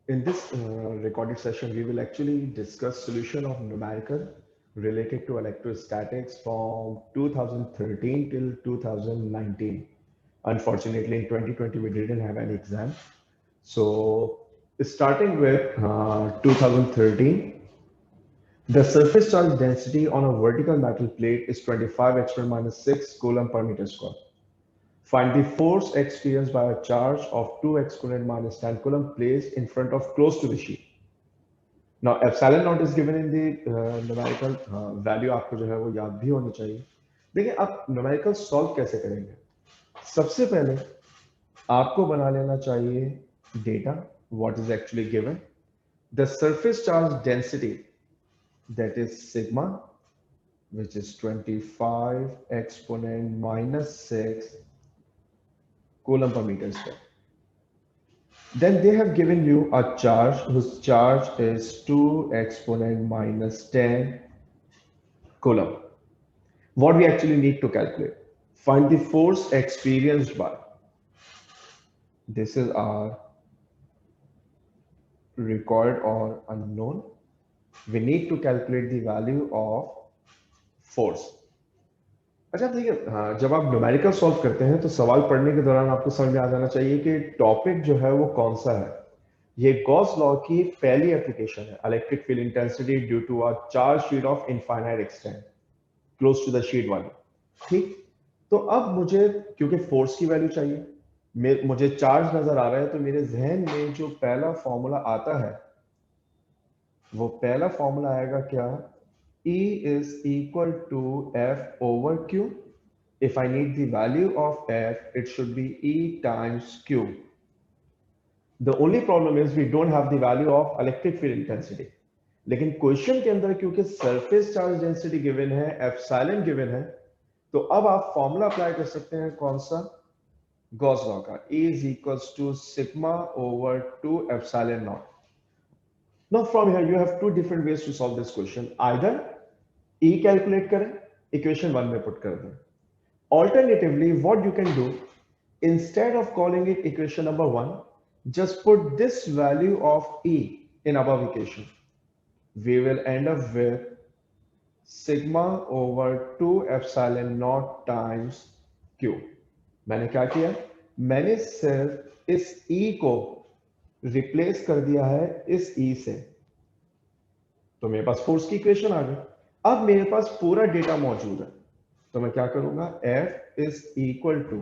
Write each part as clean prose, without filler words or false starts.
In this recorded session, we will actually discuss solution of numerical related to electrostatics from 2013 till 2019. Unfortunately, in 2020, we didn't have any exam. So starting with 2013, the surface charge density on a vertical metal plate is 25 exponent minus 6 coulomb per meter square. Find the force experienced by a charge of 2 exponent minus 10 coulomb placed in front of close to the sheet. Now epsilon naught is given in the numerical value आपको जो है वो याद भी होनी चाहिए. देखिए आप numerical solve कैसे करेंगे. सबसे पहले आपको बना लेना चाहिए data what is actually given, the surface charge density, that is sigma, which is 25 exponent minus 6 coulomb per meter square. Then they have given you a charge whose charge is 2 exponent minus 10 coulomb. What we actually need to calculate? Find the force experienced by. This is our required or unknown. We need to calculate the value of force. अच्छा देखिए, जब आप numerical solve करते हैं तो सवाल पढ़ने के दौरान आपको समझ में आ जाना चाहिए कि टॉपिक जो है वो कौन सा है. ये गॉस लॉ की पहली एप्लीकेशन है, electric field intensity due to a charge sheet of infinite extent close to the sheet वाली. ठीक. तो अब मुझे क्योंकि फोर्स की वैल्यू चाहिए, मुझे चार्ज नजर आ रहा है, तो मेरे जहन में जो पहला फॉर्मूला आता है वो पहला फॉर्मूला आएगा क्या. E is equal to F over Q. If I need the value of F, it should be E times Q. The only problem is we don't have the value of electric field intensity. लेकिन question के अंदर क्योंकि surface charge density given है, epsilon given है, तो अब आप formula apply कर सकते हैं कौन सा, गॉस लॉ का. E is equals to sigma over 2 epsilon naught. Now from here you have two different ways to solve this question. Either E calculate करें, equation 1 में put कर दें. Alternatively, what you can do, instead of calling it equation number 1, just put this value of E in above equation. We will end up with sigma over 2 epsilon naught times Q. मैंने क्या किया, मैंने सिर्फ इस E को replace कर दिया है इस E से, तो मेरे पास फोर्स की इक्वेशन आ गई. अब मेरे पास पूरा डेटा मौजूद है, तो मैं क्या करूंगा, F is equal to,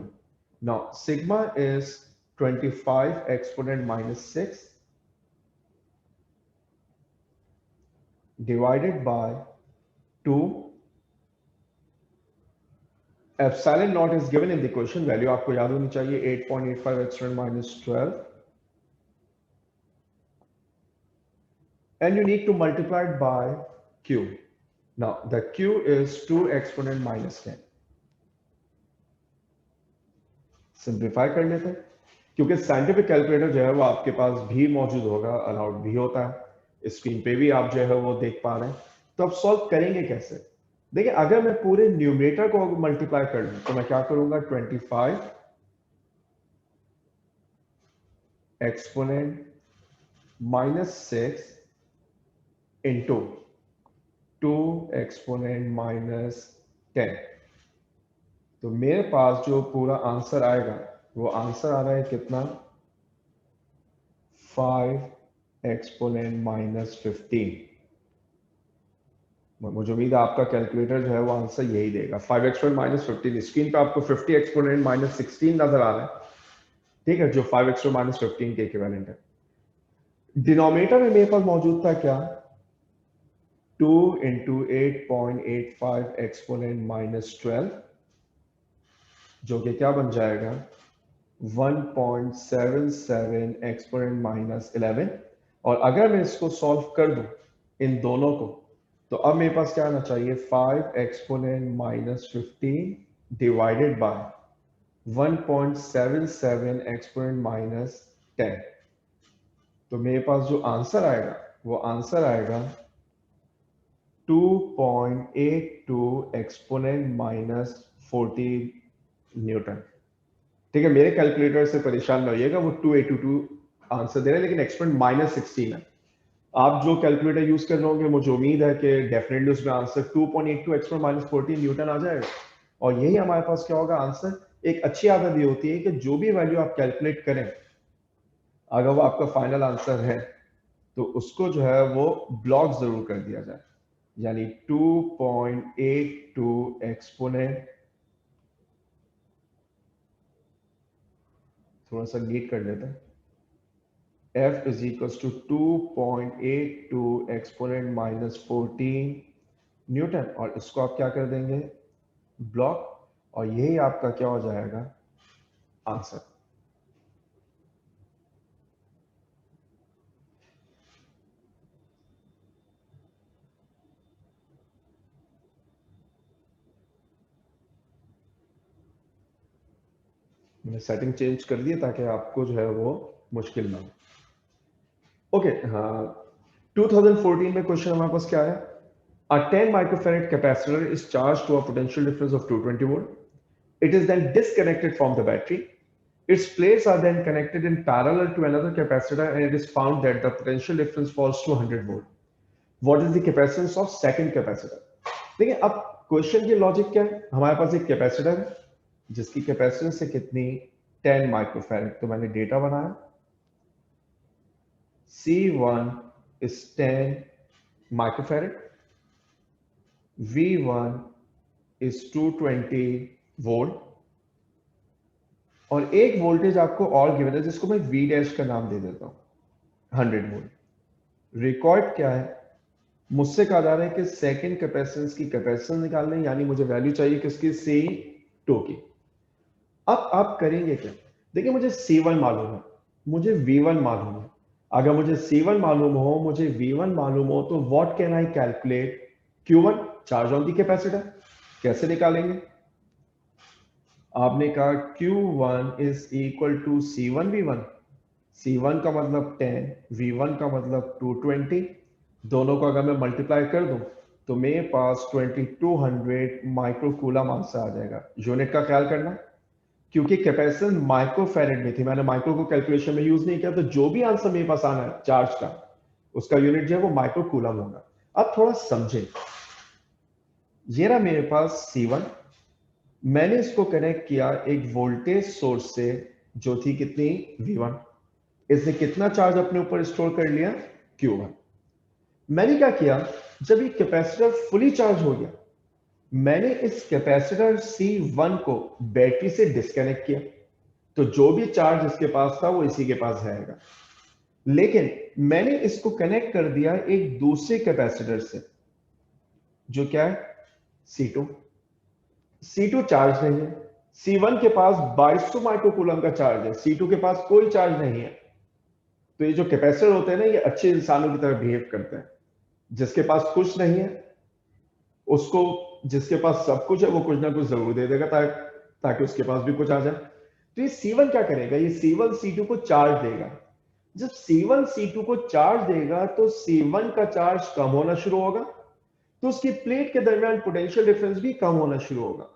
now sigma is 25 exponent minus 6 divided by 2. Epsilon naught is given in the question, value आपको याद होनी चाहिए 8.85 exponent minus 12, and you need to multiply it by Q. Now the Q is 2 exponent minus 10. Simplify कर लेते हैं, क्योंकि scientific calculator जो है वो आपके पास भी मौजूद होगा, अलाउड भी होता है, स्क्रीन पे भी आप जो है वो देख पा रहे हैं. तो अब सॉल्व करेंगे कैसे. देखिए अगर मैं पूरे न्यूमरेटर को मल्टीप्लाई कर लूं तो मैं क्या करूंगा, 25 exponent minus 6 into 2 exponent minus 10. तो मेरे पास जो पूरा आंसर आएगा वो आंसर आ रहा है कितना, 5 एक्सपोनेंट माइनस 15. मुझे उम्मीद है आपका कैलकुलेटर जो है वो आंसर यही देगा, 5 एक्सपोनेंट माइनस 15. स्क्रीन पे आपको 50 एक्सपोनेंट माइनस 16 नजर आ रहा है, ठीक है, जो 5 एक्सपोनेंट माइनस 15 के इक्विवेलेंट है. डिनोमिनेटर में मेरे पास मौजूद था क्या, 2 इंटू 8.85 एक्सपोनेंट माइनस 12, जो कि क्या बन जाएगा, 1.77 एक्सपोनेंट माइनस 11. और अगर मैं इसको सॉल्व कर दूं इन दोनों को, तो अब मेरे पास क्या आना चाहिए, 5 exponent minus 15 divided by 1.77 exponent minus 10. तो मेरे पास जो आंसर आएगा वो आंसर आएगा 2.82 एक्सपोनेंट माइनस 14 न्यूटन. ठीक है, मेरे कैलकुलेटर से परेशान न होइएगा, वो 282 आंसर दे रहे हैं, लेकिन एक्सपोनेंट -16 है। आप जो कैलकुलेटर यूज कर रहे होंगे, मुझे उम्मीद है कि डेफिनेटली उसमें आंसर 2.82 एक्सपोनेंट -14 न्यूटन आ जाएगा। और यही हमारे पास क्या होगा आंसर। एक अच्छी आदत ये होती है कि जो भी वैल्यू आप कैलकुलेट करें, अगर वो आपका फाइनल आंसर है तो उसको जो है वो ब्लॉक जरूर कर दिया जाए। यानी 2.82 एक्सपोनेंट, थोड़ा सा नीट कर लेते हैं, f is equal to 2.82 exponent -14 newton, और इसको आप क्या कर देंगे ब्लॉक, और यही आपका क्या हो जाएगा आंसर। मैंने सेटिंग चेंज कर दी ताकि आपको जो है वो मुश्किल ना हो। ओके, हाँ, 2014 में क्वेश्चन हमारे पास क्या है। A 10 microfarad capacitor is charged to a potential difference of 220 volt. It is then disconnected from the battery. Its plates are then connected in parallel to another capacitor, and it is found that the potential difference falls to 100 volt. What is the capacitance of second capacitor? देखिए अब question की logic क्या है। हमारे पास एक capacitor है जिसकी capacitance है कितनी 10 माइक्रोफैरड। तो मैंने डेटा बनाया, C1 is 10 microfarad, V1 is 220 volt, और एक वोल्टेज आपको और गिवन है जिसको मैं V डैश का नाम दे देता हूं 100 वोल्ट। रिकॉर्ड क्या है, मुझसे कहा जा रहा है कि सेकंड कैपेसिटेंस की कैपेसिटेंस निकालना है, यानी मुझे वैल्यू चाहिए किसकी C2 की। अब आप करेंगे क्या, देखिए मुझे C1 मालूम है, मुझे V1 मालूम है। अगर मुझे C1 मालूम हो, मुझे V1 मालूम हो, तो what can I calculate, Q1 charge on the capacitor. कैसे निकालेंगे, आपने कहा Q1 is equal to C1 V1। C1 का मतलब 10, V1 का मतलब 220, दोनों को अगर मैं मल्टीप्लाई कर दूं तो मेरे पास 2200 माइक्रोकूलम आंसर आ जाएगा। यूनिट का ख्याल करना, क्योंकि कैपेसिटेंस माइक्रोफैरेड में थी, मैंने माइक्रो को कैलकुलेशन में यूज नहीं किया, तो जो भी आंसर मेरे पास आना है चार्ज का, उसका यूनिट जो है वो माइक्रोकूलम होगा। अब थोड़ा समझे, ये रहा मेरे पास C1, मैंने इसको कनेक्ट किया एक वोल्टेज सोर्स से जो थी कितनी V1। इसने कितना चार्ज अपने ऊपर स्टोर कर लिया Q1। मैंने क्या किया, जब ये कैपेसिटर फुली चार्ज हो गया, मैंने इस कैपेसिटर C1 को बैटरी से डिस्कनेक्ट किया, तो जो भी चार्ज इसके पास था वो इसी के पास जाएगा। लेकिन मैंने इसको कनेक्ट कर दिया एक दूसरे कैपेसिटर से, जो क्या है C2। C2 चार्ज नहीं है, C1 के पास 2200 माइक्रोकूलम का चार्ज है, C2 के पास कोई चार्ज नहीं है। तो ये जो कैपेसिटर होते हैं ना, ये अच्छे इंसानों की तरह बिहेव करते हैं। जिसके पास कुछ नहीं है उसको, जिसके पास सब कुछ है वो कुछ ना कुछ जरूर दे देगा ताकि उसके पास भी कुछ आ जाए। तो ये C1 क्या करेगा, ये C1 C2 को चार्ज देगा। जब C1 C2 को चार्ज देगा तो C1 का चार्ज कम होना शुरू होगा, तो उसकी प्लेट के दरमियान पोटेंशियल डिफरेंस भी कम होना शुरू होगा।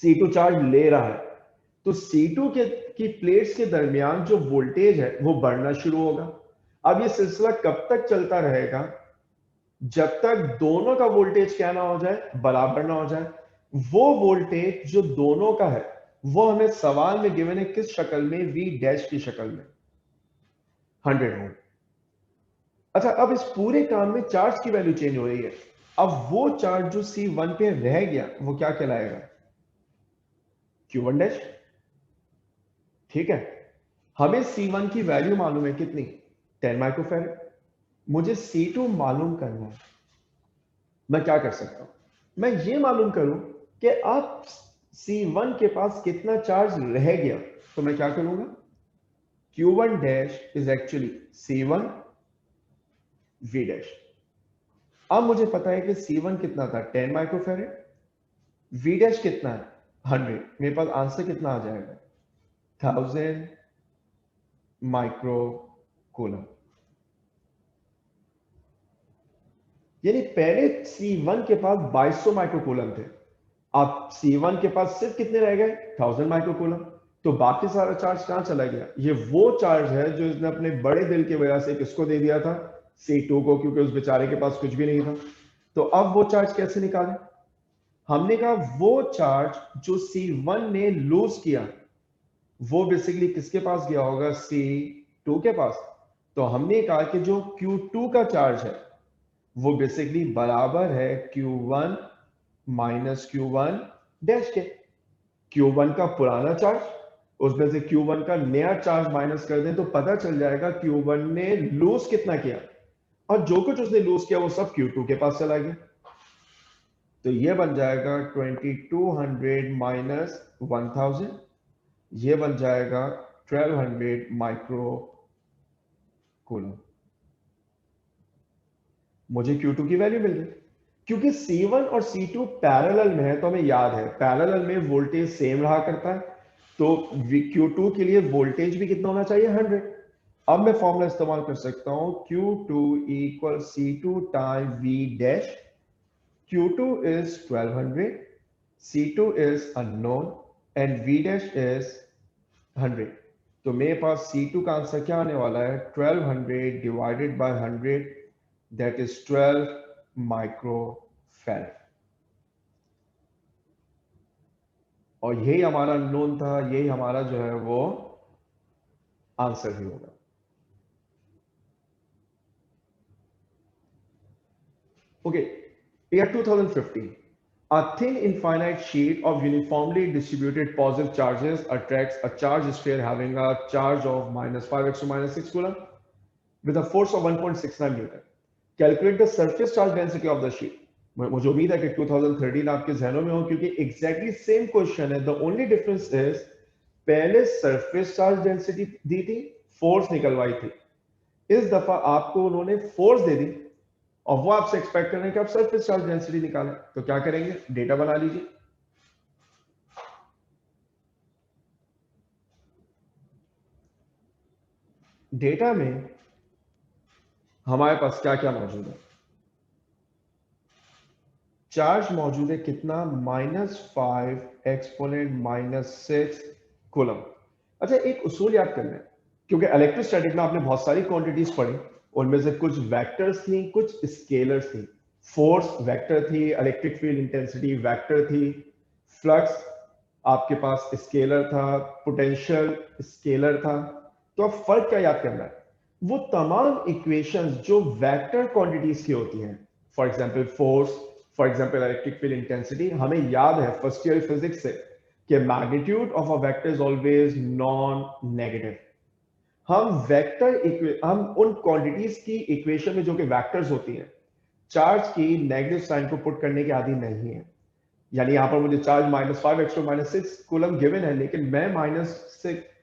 C2 चार्ज ले रहा है तो C2 की प्लेट्स के दरमियान जो वोल्टेज है वो बढ़ना शुरू होगा। अब ये सिलसिला कब तक चलता रहेगा, जब तक दोनों का वोल्टेज क्या ना हो जाए, बराबर ना हो जाए। वो वोल्टेज जो दोनों का है वो हमें सवाल में गिवन है किस शक्ल में, V डैश की शक्ल में 100 वोल्ट। अच्छा, अब इस पूरे काम में चार्ज की वैल्यू चेंज हो रही है। अब वो चार्ज जो C1 पे रह गया वो क्या कहलाएगा, Q1 डैश। ठीक है, हमें C1 की वैल्यू मालूम है कितनी 10 माइक्रोफैरड, मुझे C2 मालूम करना है। मैं क्या कर सकता हूं, मैं ये मालूम करूं कि आप C1 के पास कितना चार्ज रह गया, तो मैं क्या करूंगा, Q1 dash is actually C1 V dash. अब मुझे पता है कि C1 कितना था 10 माइक्रोफैरड, V डैश कितना है 100, मेरे पास आंसर कितना आ जाएगा 1000 माइक्रोकूलम। यानी पहले C1 के पास 2200 माइक्रोकूलम थे, अब C1 के पास सिर्फ कितने रह गए 1000 माइक्रोकूलम। तो बाकी सारा चार्ज कहां चला गया? ये वो चार्ज है जो इसने अपने बड़े दिल की वजह से किसको दे दिया था? C2 को, क्योंकि उस बेचारे के पास कुछ भी नहीं था। तो अब वो चार्ज कैसे निकालें? हमने कहा वो चार्ज जो C1 ने लूज किया वो बेसिकली किसके पास गया होगा? C2 के पास। तो हमने कहा कि जो Q2 का चार्ज है वो बेसिकली बराबर है Q1 माइनस Q1 डैश के। Q1 का पुराना चार्ज, उसमें से Q1 का नया चार्ज माइनस कर दें तो पता चल जाएगा Q1 ने लूज कितना किया, और जो कुछ उसने लूज किया वो सब Q2 के पास चला गया। तो ये बन जाएगा 2200 माइनस 1000, ये बन जाएगा 1200 माइक्रो कूलम। मुझे Q2 की वैल्यू मिल गई। क्योंकि C1 और C2 पैरेलल में है, तो हमें याद है पैरेलल में वोल्टेज सेम रहा करता है, तो Q2 के लिए वोल्टेज भी कितना होना चाहिए? 100। अब मैं फॉर्मूला इस्तेमाल कर सकता हूं, Q2 equal C2 time V dash. Q2 is 1200, C2 is unknown and V dash is 100। तो मेरे पास C2 का आंसर क्या आने वाला है? 1200 divided by 100, that is 12 micro farad. और यही हमारा अननोन था, यही हमारा जो है वो आंसर भी होगा। Okay, year 2015, a thin infinite sheet of uniformly distributed positive charges attracts a charge sphere having a charge of minus 5x to minus 6 coulomb with a force of 1.69 Newton. Calculate the surface charge density of the sheet. मुझे उम्मीद है कि 2013 आपके जहनों में हो, क्योंकि exactly same question है। The only difference is पहले सरफेस चार्ज डेंसिटी दी थी, फोर्स निकलवाई थी। इस दफा आपको उन्होंने फोर्स दे दी और वो आपसे एक्सपेक्ट कर रहे हैं कि आप सरफेस चार्ज डेंसिटी निकालें। तो क्या करेंगे? डेटा बना लीजिए। डेटा में हमारे पास क्या क्या मौजूद है? चार्ज मौजूद है कितना? -5 एक्सपोनेंट -6 कूलम। अच्छा, एक उसूल याद करना है, क्योंकि इलेक्ट्रोस्टैटिक में आपने बहुत सारी क्वांटिटीज पढ़ी, उनमें से कुछ वेक्टर्स थी, कुछ स्केलर्स थी। फोर्स वेक्टर थी, इलेक्ट्रिक फील्ड इंटेंसिटी वेक्टर थी, फ्लक्स आपके पास स्केलर था, पोटेंशियल स्केलर था। तो अब फर्क क्या याद करना है? वो तमाम इक्वेशंस जो वेक्टर क्वांटिटीज की होती हैं, for example force, for example electric field intensity, हमें याद है फर्स्ट ईयर फिजिक्स से कि magnitude of a vector is always non negative. हम उन क्वांटिटीज की इक्वेशन में जो कि वेक्टर्स होती हैं, चार्ज की नेगेटिव साइन को पुट करने के आदि नहीं है। यानी यहां पर मुझे charge -5 x to -6 coulomb given है, लेकिन मैं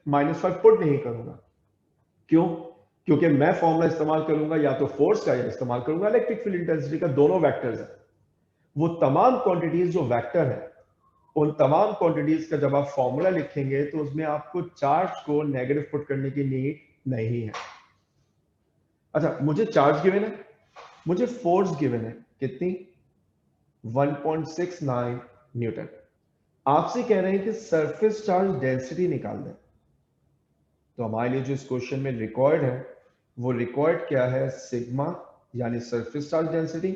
-5 पुट नहीं करूंगा। क्यों? क्योंकि मैं फॉर्मूला इस्तेमाल करूंगा या तो फोर्स का, या इस्तेमाल करूंगा इलेक्ट्रिक फील्ड इंटेंसिटी का, दोनों वेक्टर्स है। वो तमाम क्वांटिटीज जो वेक्टर है, उन तमाम क्वांटिटीज का जब आप फॉर्मूला लिखेंगे तो उसमें आपको चार्ज को नेगेटिव पुट करने की नीड नहीं है। अच्छा, मुझे चार्ज गिवन है, मुझे फोर्स गिवन है, कितनी? 1.69 न्यूटन। आपसे कह रहे हैं कि सरफेस चार्ज डेंसिटी निकाल दें। तो हमारे लिए जो इस क्वेश्चन में रिक्वायर्ड है, वो रिक्वायर्ड क्या है? सिग्मा, यानी सरफेस चार्ज डेंसिटी।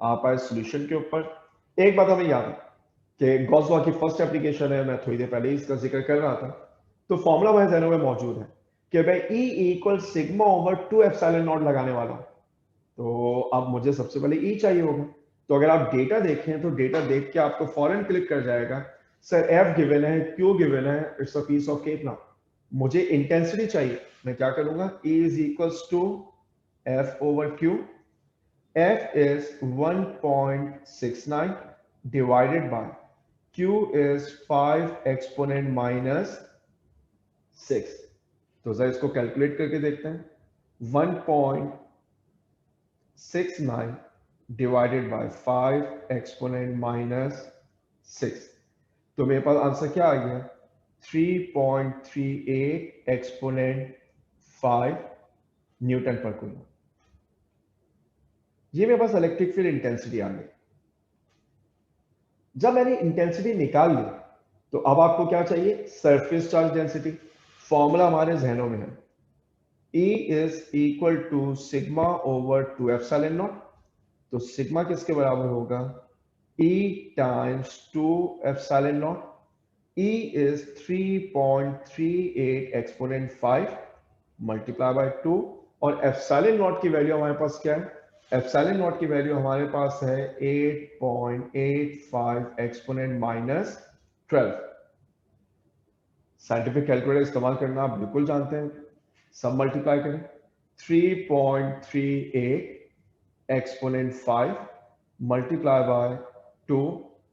आप आए सॉल्यूशन के ऊपर। एक बात हमें याद है कि गॉस लॉ की फर्स्ट एप्लीकेशन है, मैं थोड़ी देर पहले ही इसका जिक्र कर रहा था। तो फॉर्मूला हमारे जहनों में मौजूद है कि भाई E equal sigma over 2 epsilon not लगाने वाला हूं। तो अब मुझे सबसे पहले E चाहिए होगा। तो अगर आप डेटा देखें तो डेटा देख के आपको फॉरन क्लिक कर जाएगा, सर F गिवन है, Q गिवन है, it's a piece of cake ना। मुझे इंटेंसिटी चाहिए, मैं क्या करूंगा? E is equals to F over Q। F is 1.69 divided by Q is 5 exponent minus 6। तो जरा इसको कैलकुलेट करके देखते हैं। 1.69 डिवाइडेड बाय 5 एक्सपोनेंट माइनस 6। तो मेरे पास आंसर क्या आ गया? 3.38 एक्सपोनेंट 5 न्यूटन पर कूलम। ये मेरे पास इलेक्ट्रिक फील्ड इंटेंसिटी आ गई। जब मैंने इंटेंसिटी निकाल ली तो अब आपको क्या चाहिए, सरफेस चार्ज डेंसिटी। फॉर्मूला हमारे जहनों में है, E is equal to sigma over 2 epsilon naught. तो सिग्मा किसके बराबर होगा, E times 2 epsilon naught. E is 3.38 exponent 5 multiply by 2, और एप्सिलॉन नॉट की वैल्यू हमारे पास क्या है, एप्सिलॉन नॉट की वैल्यू हमारे पास है 8.85 एक्सपोनेंट माइनस 12। साइंटिफिक कैलकुलेटर इस्तेमाल करना आप बिल्कुल जानते हैं। सब मल्टीप्लाई करें, 3.38 exponent 5 multiply by 2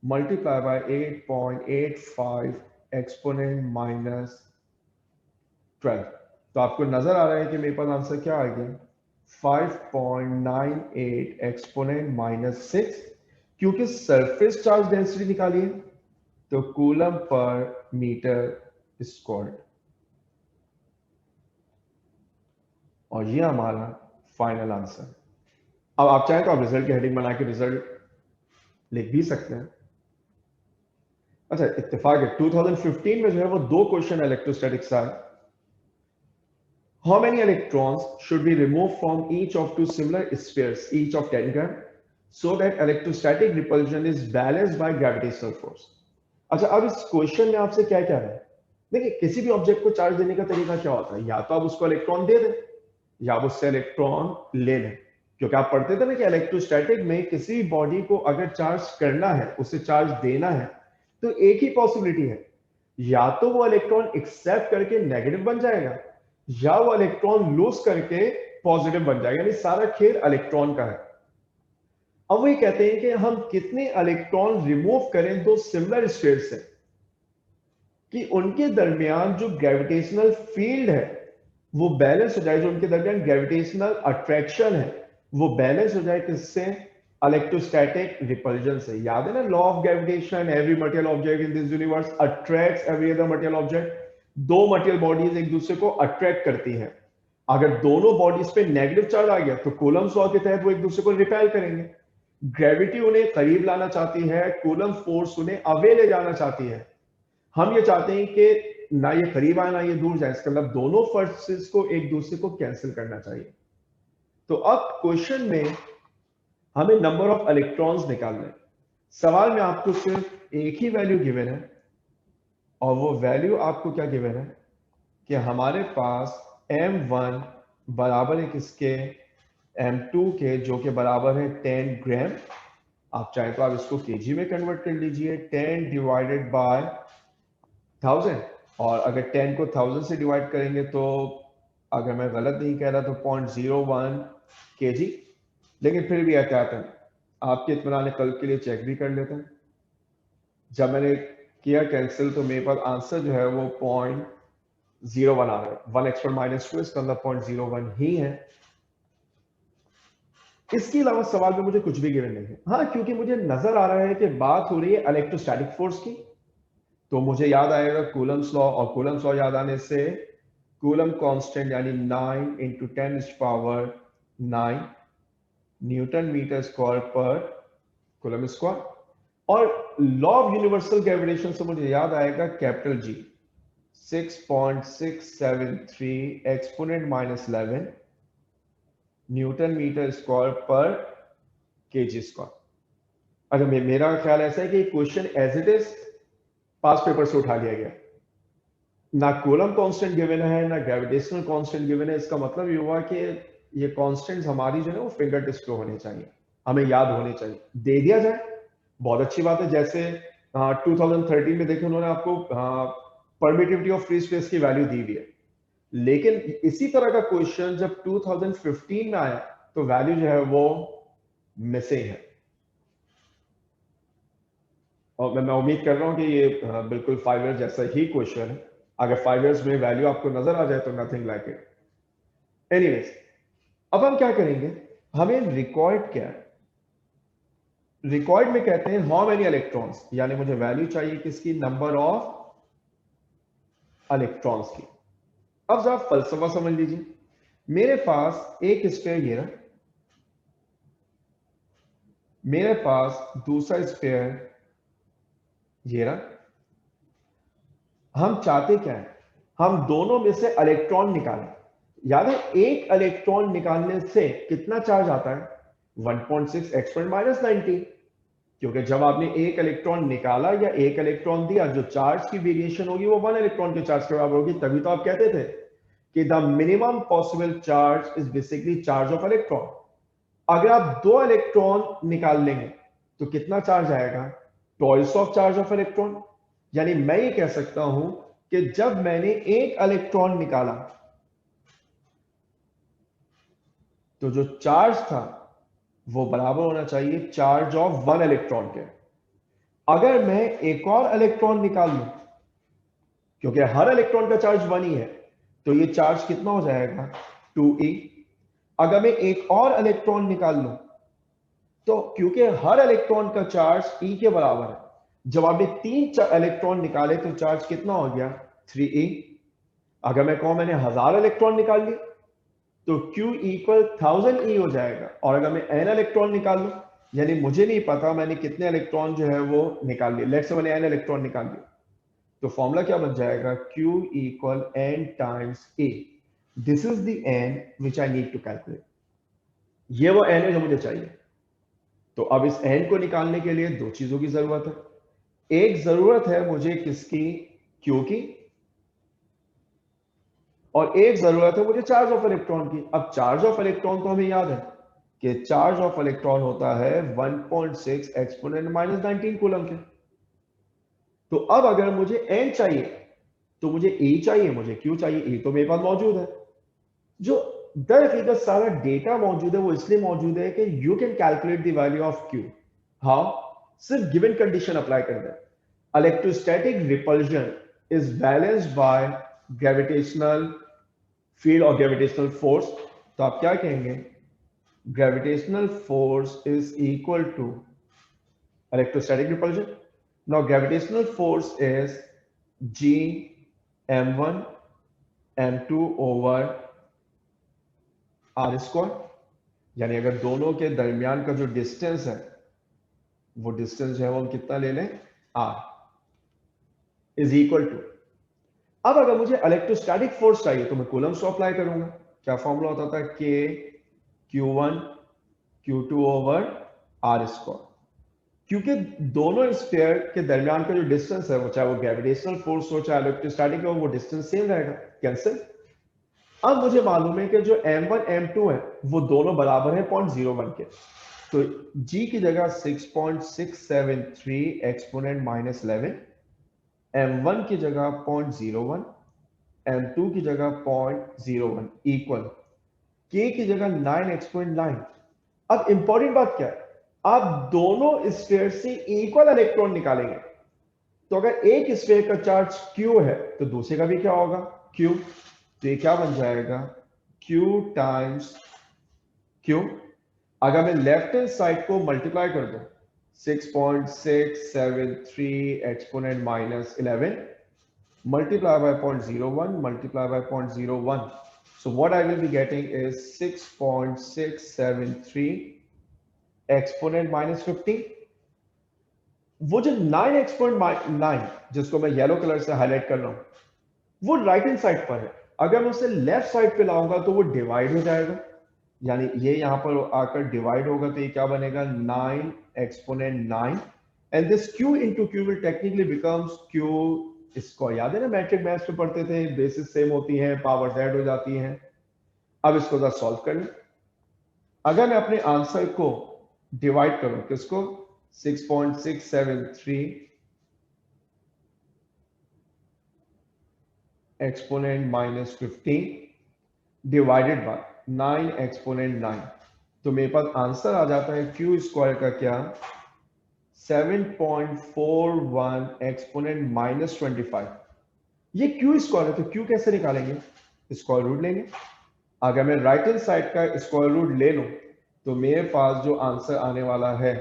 multiply by 8.85 exponent minus 12। तो आपको नजर आ रहा है कि मेरे पास आंसर क्या आ गया, 5.98 एक्सपोनेंट माइनस 6। क्योंकि सरफेस चार्ज डेंसिटी निकाली है, तो कूलम पर मीटर स्क्वायर। और ये हमारा फाइनल आंसर। अब आप चाहें तो आप रिजल्ट की हेडिंग बना के रिजल्ट लिख भी सकते हैं। अच्छा, इत्तेफाक है 2015 में जो है वो 2 क्वेश्चन इलेक्ट्रोस्टैटिक्स आए। How many electrons should be removed from each of two similar spheres, each of 10 gram, so that electrostatic repulsion is balanced by gravitational force? अच्छा, अब इस क्वेश्चन में आपसे क्या क्या है, देखिए किसी भी ऑब्जेक्ट को चार्ज देने का तरीका क्या होता है, या तो आप उसको इलेक्ट्रॉन दे दें या आप उससे इलेक्ट्रॉन ले लें। क्योंकि आप पढ़ते थे ना कि इलेक्ट्रोस्टैटिक में किसी बॉडी को अगर चार्ज करना है, उसे चार्ज देना है, तो एक ही पॉसिबिलिटी है, या तो वो इलेक्ट्रॉन एक्सेप्ट करके नेगेटिव बन जाएगा, या वो इलेक्ट्रॉन लूज करके पॉजिटिव बन जाएगा। यानी सारा खेल इलेक्ट्रॉन का है। अब वही कहते हैं कि हम कितने इलेक्ट्रॉन रिमूव करें दो सिमिलर स्फीयर से, कि उनके दरमियान जो ग्रेविटेशनल फील्ड है वो बैलेंस हो जाए, जो उनके दरमियान ग्रेविटेशनल अट्रैक्शन है वो बैलेंस हो जाए, किससे, इलेक्ट्रोस्टैटिक रिपल्जन से। याद है ना law of gravitation, every material object in this universe attracts every other material object. दो मटेरियल बॉडीज एक दूसरे को अट्रैक्ट करती हैं। अगर दोनों बॉडीज पे नेगेटिव चार्ज आ गया तो कूलम्स लॉ के तहत वो एक दूसरे को रिपेल करेंगे। ग्रेविटी उन्हें करीब लाना चाहती है, कूलम फोर्स उन्हें अवे ले जाना चाहती है। हम ये चाहते हैं कि ना ये करीब आए ना ये दूर जाए, इसका मतलब दोनों फोर्सेस को एक दूसरे को कैंसिल करना चाहिए। तो अब क्वेश्चन में हमें नंबर ऑफ इलेक्ट्रॉन्स निकालना है। सवाल में आपको सिर्फ एक ही वैल्यू गिवन है, और वो वैल्यू आपको क्या गिवन है कि हमारे पास m1 बराबर है किसके, m2 के, जो कि बराबर है 10 ग्राम। आप चाहें तो आप इसको केजी में कन्वर्ट कर लीजिए, 10 डिवाइडेड बाय 1000। और अगर 10 को 1000 से डिवाइड करेंगे तो, अगर मैं गलत नहीं कह रहा तो 0.01 kg। लेकिन फिर भी एहतियात है, आपके इत्मीनान कल के लिए चेक भी कर लेते हैं। जब मैंने किया कैंसिल तो मेरे पास आंसर जो है वो 0.01 आ रहा है। 1 एक्सपोनेंट माइनस 2, इसका मतलब 0.01 ही है। इसके अलावा सवाल में मुझे कुछ भी गिवन नहीं है। हाँ, क्योंकि मुझे नजर आ रहा है कि बात हो रही है इलेक्ट्रोस्टैटिक फोर्स की, तो मुझे याद आएगा कूलम्स लॉ, और कूलम्स लॉ याद आने से कूलम कांस्टेंट यानी 9 इंटू 10⁻⁹ न्यूटन मीटर स्क्वायर पर कूलम स्क्वायर। और लॉ ऑफ यूनिवर्सल ग्रेविटेशन से मुझे याद आएगा capital G, 6.673 exponent minus 11 newton metre square पर केजी स्क्वायर। अगर मेरा ख्याल ऐसा है कि question as it is past paper से उठा लिया गया, ना कूलम कांस्टेंट गिवन है ना ग्रेविटेशनल कांस्टेंट गिवन है। इसका मतलब ये हुआ कि ये कांस्टेंट्स हमारी जो है वो फिंगर टिप्स पे होने चाहिए, हमें याद होने चाहिए। दे दिया जाए बहुत अच्छी बात है। जैसे 2013 में देखें उन्होंने आपको परमिटिविटी ऑफ फ्री स्पेस की वैल्यू दी हुई है, लेकिन इसी तरह का क्वेश्चन जब 2015 में आया तो वैल्यू जो है वो मिसिंग है। और मैं उम्मीद कर रहा हूं कि ये बिल्कुल 5 इयर्स जैसा ही क्वेश्चन है। अगर 5 इयर्स में वैल्यू आपको नजर आ जाए तो नथिंग लाइक इट। एनीवेज, अब हम क्या करेंगे, हमें रिकॉर्ड क्या है, रिकॉर्ड में कहते हैं हाउ मेनी इलेक्ट्रॉन्स, यानी मुझे वैल्यू चाहिए किसकी, नंबर ऑफ इलेक्ट्रॉन्स की। अब जरा फलसफा समझ लीजिए। मेरे पास एक स्फीयर ये रहा, मेरे पास दूसरा स्फीयर ये रहा, हम चाहते क्या है, हम दोनों में से इलेक्ट्रॉन निकालें। याद है एक इलेक्ट्रॉन निकालने से कितना चार्ज आता है, 1.6 एक्सपोनेंट माइनस 19। क्योंकि जब आपने एक इलेक्ट्रॉन निकाला या एक इलेक्ट्रॉन दिया, जो चार्ज की वेरिएशन होगी वो 1 इलेक्ट्रॉन के चार्ज के बराबर होगी। तभी तो आप कहते थे कि the minimum possible charge is basically charge of electron. अगर आप 2 इलेक्ट्रॉन निकाल लेंगे तो कितना चार्ज आएगा, twice of charge of electron. यानी मैं ये कह सकता हूं कि जब मैंने एक इलेक्ट्रॉन निकाला तो जो चार्ज था वो बराबर होना चाहिए चार्ज ऑफ 1 इलेक्ट्रॉन के। अगर मैं एक और इलेक्ट्रॉन निकाल लूं, क्योंकि हर इलेक्ट्रॉन का चार्ज 1 ही है, तो ये चार्ज कितना हो जाएगा, 2e। अगर मैं एक और इलेक्ट्रॉन निकाल लूं, तो क्योंकि हर इलेक्ट्रॉन का चार्ज e के बराबर है, जब आपने 3 इलेक्ट्रॉन निकाले तो चार्ज कितना हो गया, 3e। अगर मैं कहूं मैंने 1000 इलेक्ट्रॉन निकाल लिए तो Q इक्वल 1000e हो जाएगा। और अगर मैं n इलेक्ट्रॉन निकाल लूं, यानी मुझे नहीं पता मैंने कितने इलेक्ट्रॉन जो है वो निकाल लिए, लेट्स से मैंने n इलेक्ट्रॉन निकाल लिए, तो फॉर्मूला क्या बन जाएगा, Q equal n times a। This is the n which I need to calculate. ये वो n है जो मुझे चाहिए। तो अब इस n को निकालने के लिए 2 चीजों की जरूरत है। एक जरूरत है मुझे किसकी, Q की, और एक जरूरत है मुझे चार्ज ऑफ इलेक्ट्रॉन की। अब चार्ज ऑफ इलेक्ट्रॉन तो हमें याद है कि चार्ज ऑफ इलेक्ट्रॉन होता है 1.6 एक्सपोनेंट माइनस 19 कूलम के। तो अब अगर मुझे n चाहिए तो मुझे e चाहिए, मुझे q चाहिए। e तो मेरे पास मौजूद है। जो दर हकीकत सारा डेटा मौजूद है वो इसलिए मौजूद है कि you can calculate the value of q। How, सिर्फ गिवन कंडीशन अप्लाई कर दें। Electrostatic repulsion is balanced by gravitational field और ग्रेविटेशनल फोर्स। तो आप क्या कहेंगे, gravitational force is equal to electrostatic repulsion. Now gravitational force is g m1 m2 over r square। यानी अगर दोनों के दरमियान का जो डिस्टेंस है वो डिस्टेंस जो है वो हम कितना ले लें, r इज इक्वल टू। अब अगर मुझे इलेक्ट्रोस्टैटिक फोर्स चाहिए तो मैं कूलम्स लॉ अप्लाई करूंगा। क्या फॉर्मूला होता था, k q1 q2 over r square. क्योंकि दोनों स्फीयर के दरमियान का जो डिस्टेंस है वो चाहे वो ग्रेविटेशनल फोर्स हो चाहे इलेक्ट्रोस्टैटिक हो, वो डिस्टेंस सेम रहेगा, कैंसिल। अब मुझे मालूम है कि जो m1 m2 है वो दोनों बराबर है 0.01 के। तो g की जगह 6.673 एक्सपोनेंट माइनस 11, m1 की जगह 0.01, m2 की जगह 0.01 इक्वल k की जगह 9 एक्सपोनेंट 9। अब इंपॉर्टेंट बात क्या है, आप दोनों स्फीयर से इक्वल इलेक्ट्रॉन निकालेंगे। तो अगर एक स्फीयर का चार्ज Q है तो दूसरे का भी क्या होगा, Q। तो ये क्या बन जाएगा, Q टाइम्स Q। अगर मैं लेफ्ट हैंड साइड को मल्टीप्लाई कर दूं, 6.673 exponent minus 11 multiply by 0.01 multiply by 0.01, so what I will be getting is 6.673 exponent minus 15। वो जो 9 एक्सपोनेंट 9 जिसको मैं येलो कलर से हाईलाइट कर रहा हूं, वो राइट हैंड साइड पर है। अगर मैं उसे लेफ्ट साइड पे लाऊंगा तो वो डिवाइड हो जाएगा, यानी ये यहां पर आकर डिवाइड होगा, तो ये क्या बनेगा, 9 exponent 9, and this q into q will technically becomes q square. याद है ना, मैट्रिक मैथ्स में पढ़ते थे, बेसिस सेम होती है, पावर z हो जाती है। अब इसको जरा सॉल्व कर लें। अगर मैं अपने आंसर को डिवाइड करूं किसको, 6.673 exponent minus 15 divided by 9 exponent 9, तो मेरे पास आंसर आ जाता है क्यू स्क्वायर का क्या, 7.41 एक्सपोनेंट माइनस 25। ये क्यू स्क्वायर है तो क्यू कैसे निकालेंगे, स्क्वायर रूट लेंगे। अगर मैं राइट हैंड साइड का स्क्वायर रूट ले लूं तो मेरे पास जो आंसर आने वाला है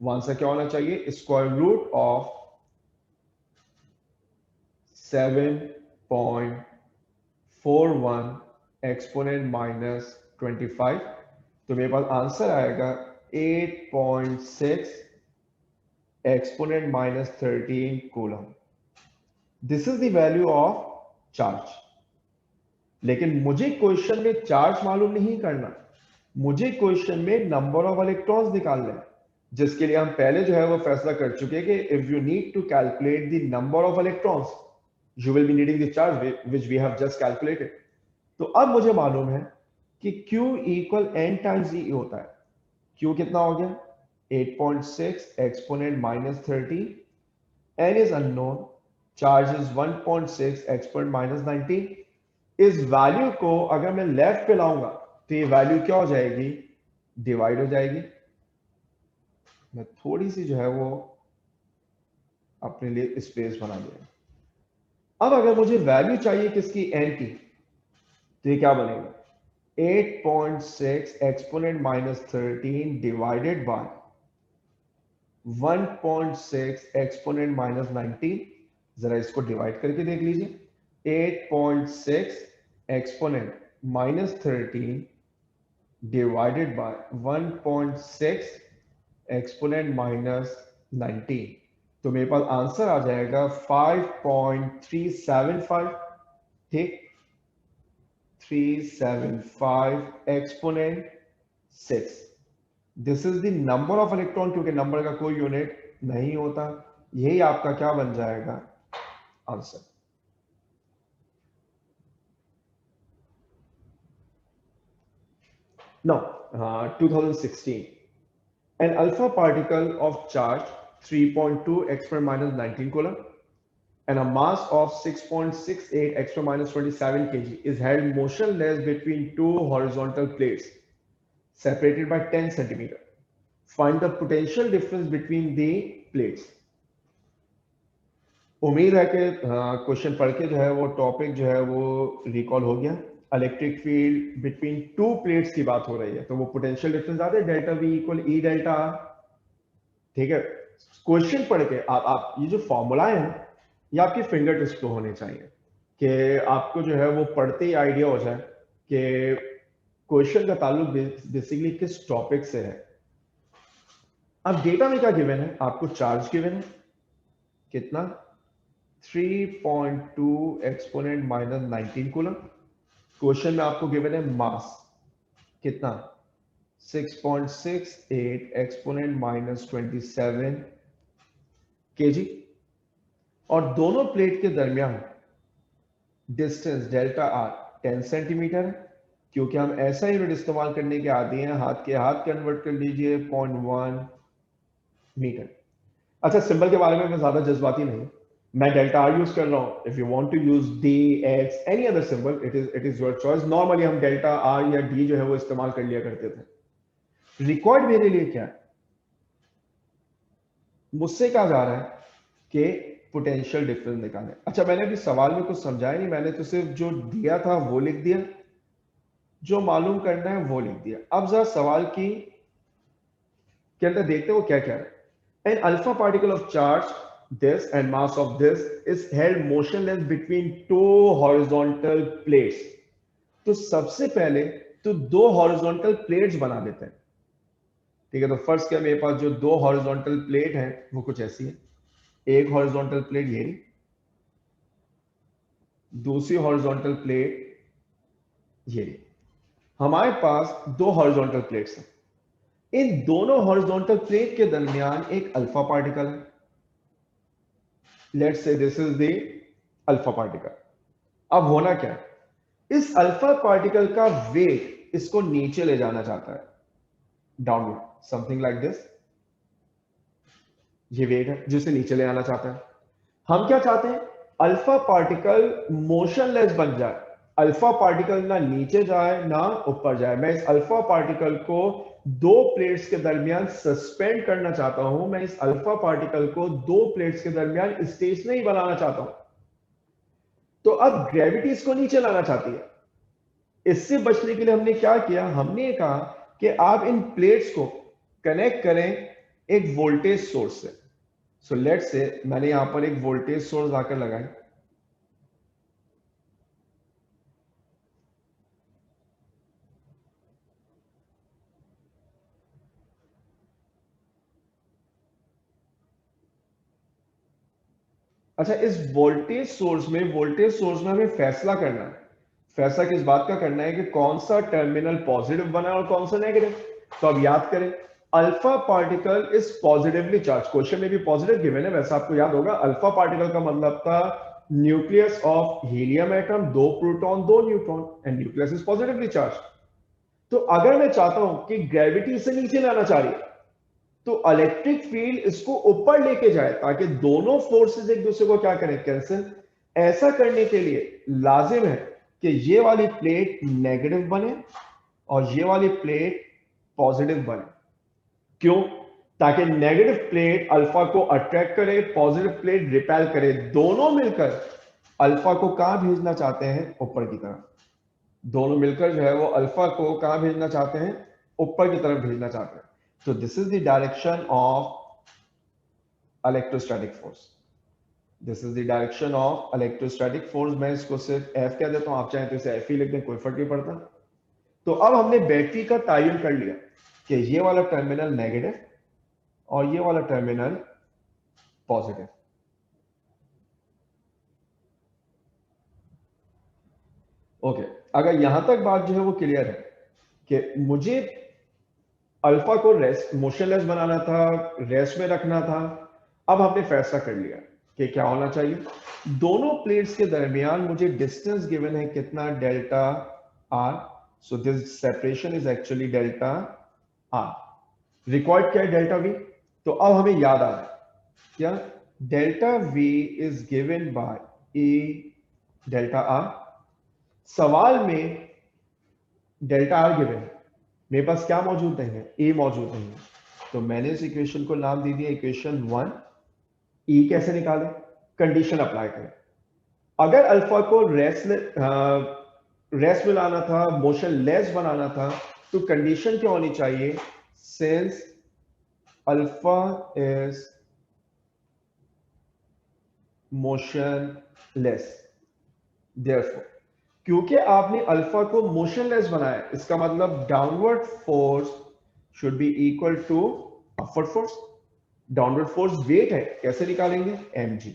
वो आंसर क्या होना चाहिए, square root of 7.41 exponent minus 25। तो मेरे पास आंसर आएगा 8.6 exponent minus 13 coulomb. This is the value of charge. लेकिन मुझे क्वेश्चन में चार्ज मालूम नहीं करना, मुझे क्वेश्चन में नंबर ऑफ इलेक्ट्रॉन्स निकालने हैं, जिसके लिए हम पहले जो है वो फैसला कर चुके हैं कि if you need to calculate the number of electrons you will be needing the charge which we have just calculated. तो अब मुझे मालूम है कि Q equal n times E होता है। Q कितना हो गया 8.6 exponent -30, n is unknown, charge is 1.6 exponent -19। इस वैल्यू को अगर मैं लेफ्ट पे लाऊंगा तो ये वैल्यू क्या हो जाएगी, डिवाइड हो जाएगी। मैं थोड़ी सी जो है वो अपने लिए स्पेस बना दिया। अब अगर मुझे वैल्यू चाहिए किसकी, n की, तो ये क्या बनेगा 8.6 एक्सपोनेंट -13 डिवाइडेड बाय 1.6 एक्सपोनेंट -19। जरा इसको डिवाइड करके देख लीजिए, 8.6 एक्सपोनेंट -13 डिवाइडेड बाय 1.6 एक्सपोनेंट -19, तो मेरे पास आंसर आ जाएगा 5.375। ठीक, 375 exponent 6। This is the number of electron, क्योंकि नंबर का कोई यूनिट नहीं होता। यही आपका क्या बन जाएगा answer. No 2016, an alpha particle of charge 3.2 x per minus 19 coulomb and a mass of 6.68 x per minus 27 kg is held motionless between two horizontal plates separated by 10 centimeter. Find the potential difference between the plates. उम्मीद है कि question पढ़ के जो है वो topic जो है वो रिकॉल हो गया। Electric field between two plates की बात हो रही है, तो वो पोटेंशियल डिफरेंस आते हैं डेल्टा वी इक्वल ई डेल्टा आर। ठीक है, क्वेश्चन पढ़ के आप ये जो फॉर्मूलाए हैं ये आपकी फिंगर टिप्स पे होने चाहिए कि आपको जो है वो पढ़ते ही आइडिया हो जाए कि क्वेश्चन का ताल्लुक बेसिकली किस टॉपिक से है। अब डेटा में क्या गिवन है, आपको चार्ज गिवन है कितना 3.2 एक्सपोनेंट -19 कूलम। क्वेश्चन में आपको गिवन है मास कितना 6.68 एक्सपोनेंट -27 केजी, और दोनों प्लेट के दरमियान डिस्टेंस डेल्टा आर 10 सेंटीमीटर है। क्योंकि हम ऐसा यूनिट इस्तेमाल करने के आदी हैं, हाथ के हाथ कन्वर्ट कर लीजिए 0.1 मीटर। अच्छा, सिंबल के बारे में मैं ज्यादा जज्बाती नहीं, मैं डेल्टा आर यूज कर रहा हूं। If you want to use D X any other symbol it is your choice. Normally हम डेल्टा आर या डी जो है वो इस्तेमाल कर लिया करते थे। रिकॉर्ड मेरे लिए क्या है, मुझसे कहा जा रहा है कि पोटेंशियल डिफरेंस निकालें। अच्छा, मैंने अभी सवाल में कुछ समझाया नहीं, मैंने तो सिर्फ जो दिया था वो लिख दिया, जो मालूम करना है वो लिख दिया। अब जरा सवाल की के अंदर देखते हैं वो क्या क्या है। An alpha particle of charge this and mass of this is held motionless between two horizontal plates. तो सबसे पहले तो दो हॉरिजॉन्टल प्लेट्स बना देते हैं। ठीक है, तो फर्स्ट क्या, मेरे पास जो दो हॉरिजॉन्टल प्लेट है वो कुछ ऐसी है। एक हॉरिजॉन्टल प्लेट ये, दूसरी हॉरिजॉन्टल प्लेट ये। हमारे पास दो हॉरिजॉन्टल प्लेट्स हैं, इन दोनों हॉरिजॉन्टल प्लेट के दरमियान एक अल्फा पार्टिकल है। Let's say this is the alpha particle. अब होना क्या है, इस अल्फा पार्टिकल का वेट इसको नीचे ले जाना चाहता है, डाउनवर्ड, समथिंग लाइक दिस। ये वेट है जिसे नीचे ले आना चाहता है। हम क्या चाहते हैं, अल्फा पार्टिकल मोशनलेस बन जाए, अल्फा पार्टिकल ना नीचे जाए ना ऊपर जाए। मैं इस अल्फा पार्टिकल को दो प्लेट्स के दरमियान सस्पेंड करना चाहता हूं। मैं इस अल्फा पार्टिकल को दो प्लेट्स के दरमियान स्टेशनरी बनाना चाहता हूं। तो अब ग्रेविटी इसको नीचे लाना चाहती है। इससे बचने के लिए हमने क्या किया, हमने कहा कि आप इन प्लेट्स को कनेक्ट करें एक वोल्टेज सोर्स से। सो लेट्स से मैंने यहां पर एक वोल्टेज सोर्स आकर लगाई। अच्छा, इस वोल्टेज सोर्स में हमें फैसला करना है। फैसला किस बात का करना है कि कौन सा टर्मिनल पॉजिटिव बना और कौन सा नेगेटिव। तो अब याद करें, alpha particle is positively charge. Question में भी पॉजिटिव गिवन है, वैसे आपको याद होगा अल्फा पार्टिकल का मतलब था nucleus of helium atom, 2 proton 2 neutron, and nucleus is positively charge. तो अगर मैं चाहता हूं कि ग्रेविटी इसे नीचे लाना चाह रही है, तो इलेक्ट्रिक फील्ड इसको ऊपर लेके जाए ताकि दोनों फोर्सेस एक दूसरे को क्या करें, कैंसिल। ऐसा करने के लिए लाजिम है कि ये वाली प्लेट नेगेटिव बने और ये वाली प्लेट पॉजिटिव बने। क्यों? ताकि नेगेटिव प्लेट अल्फा को अट्रैक्ट करे, पॉजिटिव प्लेट रिपेल करे, दोनों मिलकर अल्फा को कहां भेजना चाहते हैं, ऊपर की तरफ। दोनों मिलकर जो है वो अल्फा को कहां भेजना चाहते हैं, ऊपर की तरफ भेजना चाहते हैं। तो this is the direction of electrostatic force. This is the direction of electrostatic force. मैं इसको सिर्फ एफ कह देता हूं, आप चाहें तो इसे एफ ही लिख दें, कोई फर्क नहीं पड़ता। तो अब हमने बैटरी का तयन कर लिया कि ये वाला टर्मिनल नेगेटिव और ये वाला टर्मिनल पॉजिटिव। ओके, अगर यहां तक बात जो है वो क्लियर है कि मुझे अल्फा को रेस्ट मोशनलेस बनाना था, रेस्ट में रखना था। अब हमने फैसला कर लिया कि क्या होना चाहिए। दोनों प्लेट्स के दरमियान मुझे डिस्टेंस गिवन है कितना, delta R. So this separation is actually delta R. Required क्या है, डेल्टा वी। तो अब हमें याद आ रहा है क्या, delta we is given by A delta R. सवाल में डेल्टा आर गिवन है, मेरे पास क्या मौजूद नहीं है, ए मौजूद नहीं है। तो मैंने इस इक्वेशन को नाम दे दिया इक्वेशन 1। ई कैसे निकालें, कंडीशन अप्लाई करें। अगर अल्फा को रेस्ट में लाना था, मोशन लेस बनाना था, तो कंडीशन क्या होनी चाहिए, since alpha is motionless, therefore क्योंकि आपने अल्फा को मोशनलेस बनाया, इसका मतलब downward force should be equal to upward force. Downward force weight है, कैसे निकालेंगे, mg।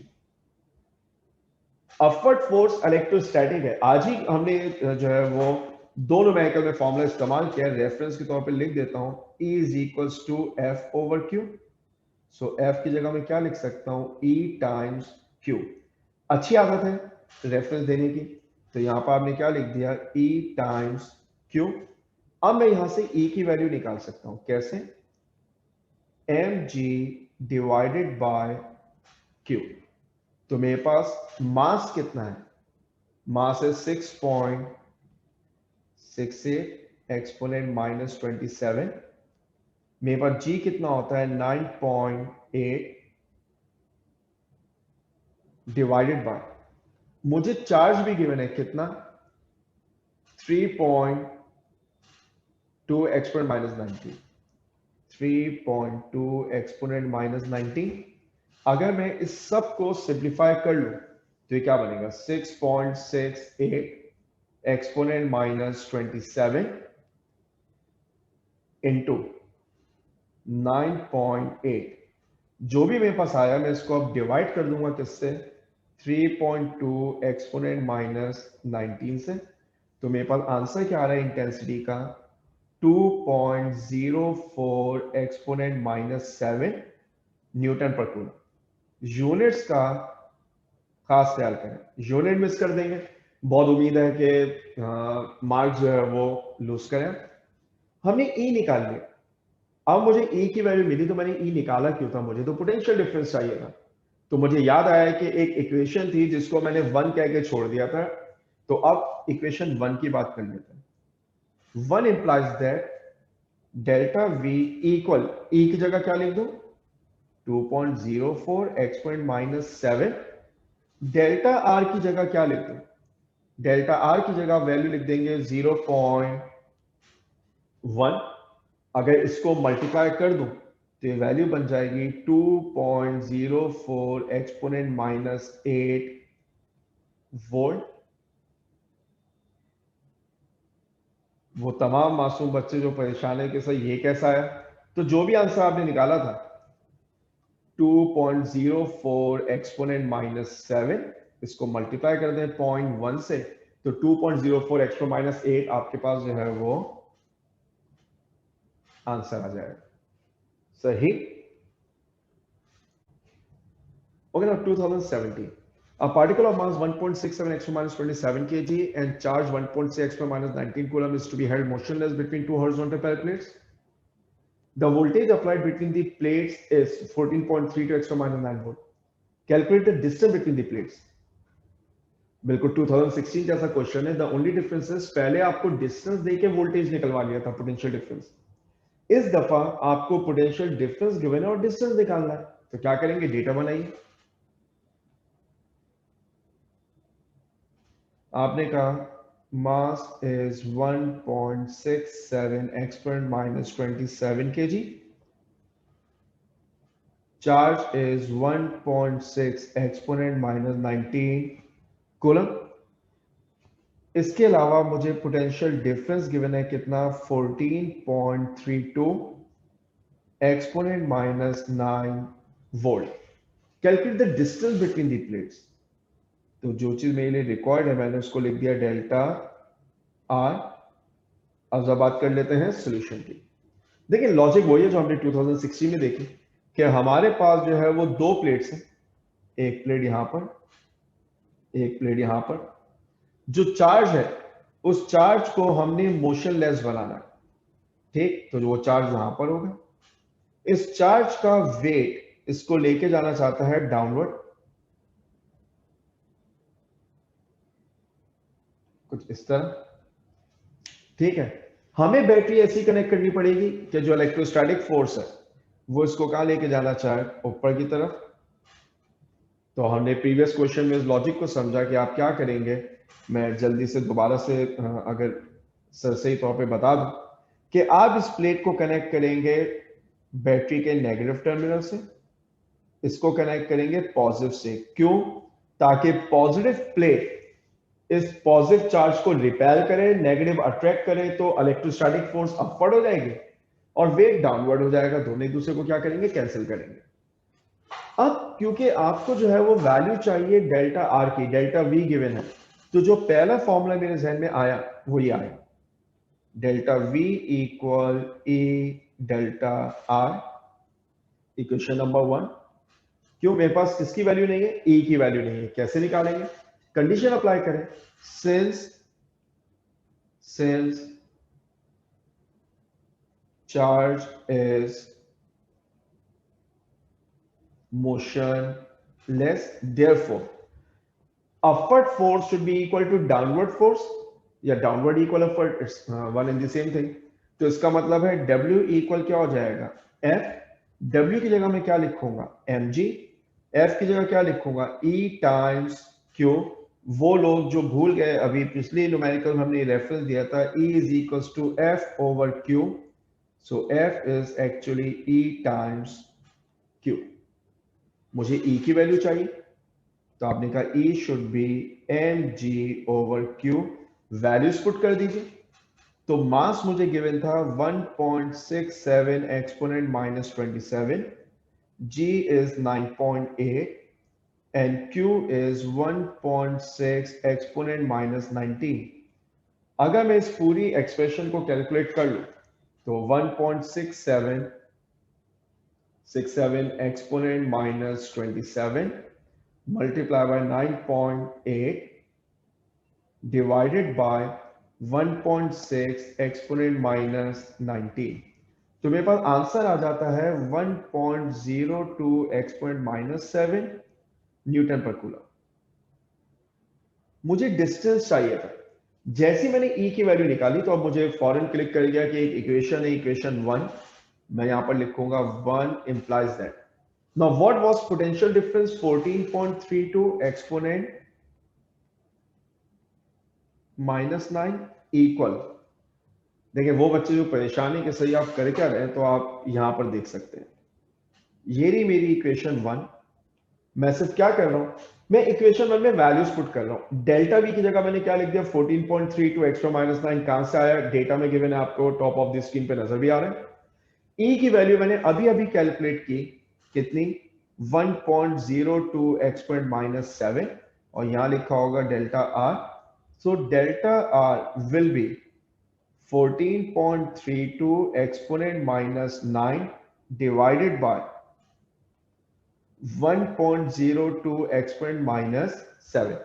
अपवर्ड फोर्स इलेक्ट्रोस्टैटिक है। आज ही हमने जो है वो दो न्यूमेरिकल में फॉर्मूला इस्तेमाल किया, रेफरेंस के तौर पे लिख देता हूं, E is equals to F over Q. So F की जगह में क्या लिख सकता हूं, E टाइम्स क्यू। अच्छी आदत है रेफरेंस देने की, तो यहां पर आपने क्या लिख दिया, E टाइम्स क्यू। अब मैं यहां से E की वैल्यू निकाल सकता हूं, कैसे, mg डिवाइडेड बाय क्यू। तो मेरे पास मास कितना है, मास है 6.68 एक्सपोनेंट माइनस 27। मेरे पास जी कितना होता है, 9.8 डिवाइडेड बाय, मुझे चार्ज भी गिवन है कितना, 3.2 एक्सपोनेंट माइनस 19। 3.2 exponent minus 19। अगर मैं इस सब को सिंप्लीफाई कर लूं तो ये क्या बनेगा, 6.68 एक्सपोनेंट माइनस 27 इंटू 9.8। जो भी मेरे पास आया मैं इसको अब डिवाइड कर दूंगा किससे, 3.2 एक्सपोनेंट माइनस 19 से। तो मेरे पास आंसर क्या आ रहा है इंटेंसिटी का, 2.04 एक्सपोनेंट माइनस 7 न्यूटन पर कूलम। यूनिट्स का खास ख्याल करें, यूनिट मिस कर देंगे। बहुत उम्मीद है कि मार्क्स जो है वो लूज करें। हमने ई निकाल लिया, अब मुझे ई की वैल्यू मिली, तो मैंने ई निकाला क्यों था, मुझे तो पोटेंशियल डिफरेंस चाहिए था। तो मुझे याद आया कि एक इक्वेशन थी जिसको मैंने 1 कह के छोड़ दिया था। तो अब इक्वेशन 1 की बात कर लेते हैं। 1 implies that delta V equal, E की जगह क्या लिख दो, 2.04 एक्सपोनेंट माइनस 7। डेल्टा आर की जगह क्या लिख दो, डेल्टा आर की जगह वैल्यू लिख देंगे 0.1। अगर इसको मल्टीप्लाई कर दूं तो ये वैल्यू बन जाएगी 2.04 एक्सपोनेंट माइनस 8 वोल्ट। वो तमाम मासूम बच्चे जो परेशान है कि सर ये कैसा है, तो जो भी आंसर आपने निकाला था 2.04 एक्सपोनेंट -7, इसको मल्टीप्लाई कर दें 0.1 से, तो 2.04 एक्सपोनेंट -8 आपके पास जो है वो आंसर आ जाएगा। सही। Okay, now 2017. A particle of mass 1.67 x to minus 27 kg and charge 1.6 x to minus 19 coulomb is to be held motionless between two horizontal parallel plates. The voltage applied between the plates is 14.32 x to minus 9 volt. Calculate the distance between the plates. बिल्कुल 2016 जैसा question है। The only difference is पहले आपको distance देके voltage निकलवा लिया था, potential difference. इस दफा आपको पोटेंशियल डिफरेंस गिवन है और डिस्टेंस निकालना है, तो क्या करेंगे, डेटा बनाइए। आपने कहा mass is 1.67 exponent minus 27 kg, charge is 1.6 exponent minus 19 coulomb. इसके अलावा मुझे पोटेंशियल डिफरेंस गिवन है कितना, 14.32 exponent minus 9 volt. Calculate the distance between the plates. तो जो चीज मेरे लिए रिक्वायर्ड है मैंने उसको लिख दिया डेल्टा आर। अब जब बात कर लेते हैं सॉल्यूशन की। देखिए लॉजिक वही है जो हमने 2016 में देखी कि हमारे पास जो है वो दो प्लेट्स हैं, एक प्लेट यहां पर, एक प्लेट यहां पर। जो चार्ज है उस चार्ज को हमने मोशनलेस बनाना है, ठीक। तो जो वो चार्ज यहां पर होगा, इस चार्ज का वेट इसको लेके जाना चाहता है डाउनवर्ड, कुछ इस तरह, ठीक है। हमें बैटरी ऐसी कनेक्ट करनी पड़ेगी कि जो इलेक्ट्रोस्टैटिक फोर्स है वो इसको कहां लेके जाना चाहे, ऊपर की तरफ। तो हमने प्रीवियस क्वेश्चन में इस लॉजिक को समझा कि आप क्या करेंगे। मैं जल्दी से दोबारा से अगर सही तौर पे बता दूं कि आप इस प्लेट को कनेक्ट करेंगे बैटरी के नेगेटिव टर्मिनल से, इसको कनेक्ट करेंगे पॉजिटिव से। क्यों? ताकि पॉजिटिव प्लेट इस पॉजिटिव चार्ज को रिपेल करे, नेगेटिव अट्रैक्ट करे, तो इलेक्ट्रोस्टैटिक फोर्स अपवर्ड हो जाएगी और वेट डाउनवर्ड हो जाएगा। दोनों एक दूसरे को क्या करेंगे, कैंसिल करेंगे। अब क्योंकि आपको जो है वो वैल्यू चाहिए डेल्टा आर की, डेल्टा वी गिवन है, तो जो पहला फॉर्मूला मेरे जहन में आया वो ये आया, डेल्टा वी इक्वल ए डेल्टा आर, इक्वेशन नंबर 1। क्यों? मेरे पास किसकी वैल्यू नहीं है, ए की वैल्यू नहीं है। कैसे निकालेंगे, कंडीशन अप्लाई करें, since charge is motionless, therefore upward force should be equal to downward force, या downward equal upward, it's one and the same thing। तो इसका मतलब है W इक्वल क्या हो जाएगा, F। W की जगह मैं क्या लिखूंगा, mg। F की जगह क्या लिखूंगा, E टाइम्स Q। वो लोग जो भूल गए, अभी पिछले न्यूमेरिकल हमने रेफरेंस दिया था, E is equals to F over Q, so F is actually E times Q। मुझे E की वैल्यू चाहिए, तो आपने कहा E should be mg over Q। Values put कर दीजिए। तो मास मुझे गिवन था 1.67 exponent minus 27, G is 9.8 and Q is 1.6 exponent minus 19। अगर मैं इस पूरी एक्सप्रेशन को कैलकुलेट कर लूं तो 1.67 exponent minus 27 multiplied by 9.8 divided by 1.6 exponent minus 19। तो मेरे पास आंसर आ जाता है 1.02 exponent minus 7 न्यूटन पर कूलम। मुझे डिस्टेंस चाहिए था। जैसी मैंने E की वैल्यू निकाली तो अब मुझे फॉरन क्लिक कर गया कि एक इक्वेशन है, इक्वेशन 1। मैं यहां पर लिखूंगा 1 implies that now what was potential difference, 14.32 exponent minus 9 equal। देखिए वो बच्चे जो परेशान है कि सही आप कर क्या रहे हैं, तो आप यहां पर देख सकते हैं, ये रही मेरी इक्वेशन 1। मैं सिर्फ क्या कर रहा हूं, मैं इक्वेशन 1 में वैल्यूज पुट कर रहा हूं। डेल्टा वी की जगह मैंने क्या लिख दिया, 14.32 एक्स्ट्रा माइनस 9। कहां से आया, डेटा में गिवन है, आपको टॉप ऑफ द स्क्रीन पे नजर भी आ रहा है। E की वैल्यू मैंने अभी अभी कैलकुलेट की, कितनी, 1.02 एक्सपोनेंट माइनस 7 और यहां लिखा होगा delta R. So delta R will be 14.32 exponent minus 9 divided by 1.02 exponent minus 7.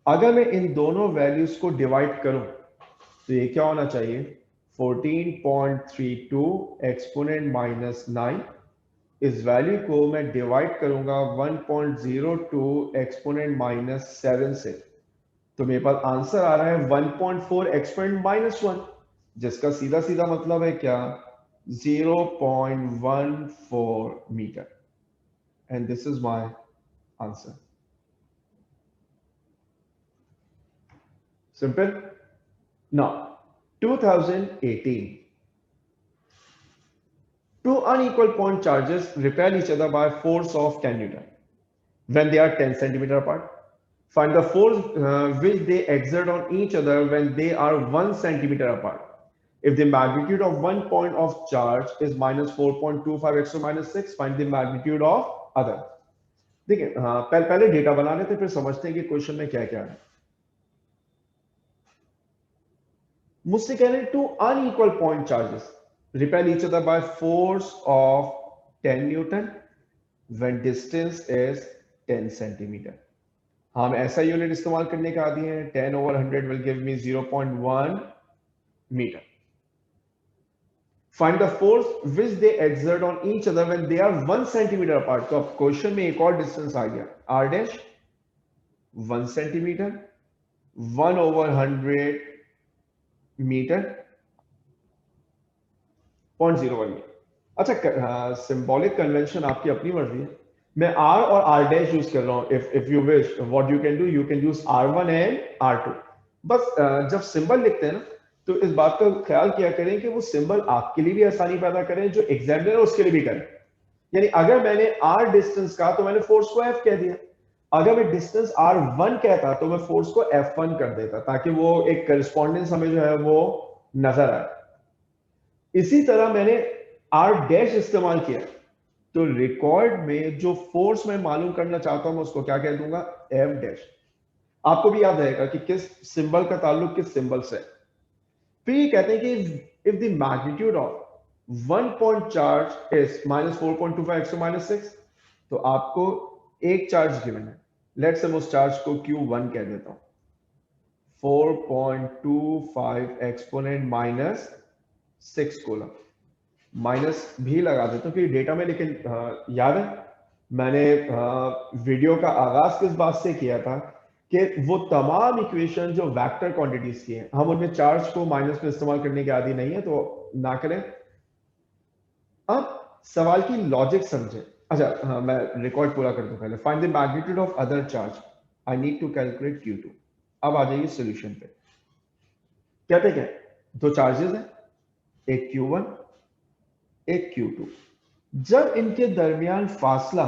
अगर मैं इन दोनों वैल्यूज को डिवाइड करूं तो ये क्या होना चाहिए 14.32 एक्सपोनेंट माइनस 9. इस वैल्यू को मैं डिवाइड करूंगा 1.02 एक्सपोनेंट माइनस 7 से, तो मेरे पास आंसर आ रहा है 1.4 एक्सपोनेंट माइनस 1, जिसका सीधा सीधा मतलब है क्या 0.14 metre. And this is my answer. Simple. Now 2018, two unequal point charges repel each other by force of 10 Newton when they are 10 centimeter apart. Find the force which they exert on each other when they are 1 centimeter apart. If the magnitude of one point of charge is minus 4.25 x to minus 6, find the magnitude of other. देखिए पहले data बना लेते फिर समझते हैं कि question में क्या क्या है. मुझसे कह रहे हैं two unequal point charges repel each other by force of 10 Newton when distance is 10 centimeter. हम ऐसा यूनिट इस्तेमाल करने का आदी हैं. 10 over 100 will give me 0.1 meter. Find the force which they exert on each other when they are 1 centimeter apart. तो अब question में एक और डिस्टेंस आ गया r dash 1 centimetre 1 over 100 metre 0.01 metre. अच्छा सिंबॉलिक कन्वेंशन आपकी अपनी मर्जी है. मैं r और r डैश यूज कर रहा हूं. If you wish what you can do you can use r1 and r2. बस जब सिंबल लिखते हैं ना तो इस बात का ख्याल किया करें कि वो सिंबल आपके लिए भी आसानी पैदा करें, जो एग्जामिनर है उसके लिए भी करें. यानी अगर मैंने r डिस्टेंस कहा तो मैंने फोर्स को f कह दिया. अगर मैं डिस्टेंस r1 कहता तो मैं फोर्स को f1 कर देता, ताकि वो एक करस्पॉन्डेंस हमें जो है वो नजर आए. इसी तरह मैंने r डैश इस्तेमाल किया तो रिकॉर्ड में जो फोर्स मैं मालूम करना चाहता हूं मैं उसको क्या कह दूंगा f डैश. आपको भी याद रहेगा कि किस सिंबल का ताल्लुक किस सिंबल से. फिर ये कहते हैं कि if the magnitude of one point charge is minus 4.25 x to minus 6, तो आपको एक चार्ज गिवन है. लेट्स हम उस चार्ज को Q1 कह देता हूं. 4.25 एक्सपोनेंट माइनस 6 कोलम माइनस भी लगा देता हूं फिर डेटा में. लेकिन याद है मैंने वीडियो का आगाज किस बात से किया था कि वो तमाम इक्वेशन जो वेक्टर क्वांटिटीज की हैं हम उनमें चार्ज को माइनस में इस्तेमाल करने के आदी नहीं है, तो ना करें. अब सवाल की लॉजिक समझे. अच्छा मैं रिकॉर्ड पूरा कर दूं पहले. Find the magnitude of other charge. I need to calculate Q2. अब आ जाइए सोल्यूशन पे. कहते क्या दो चार्जेस हैं, एक Q1 एक Q2. जब इनके दरमियान फासला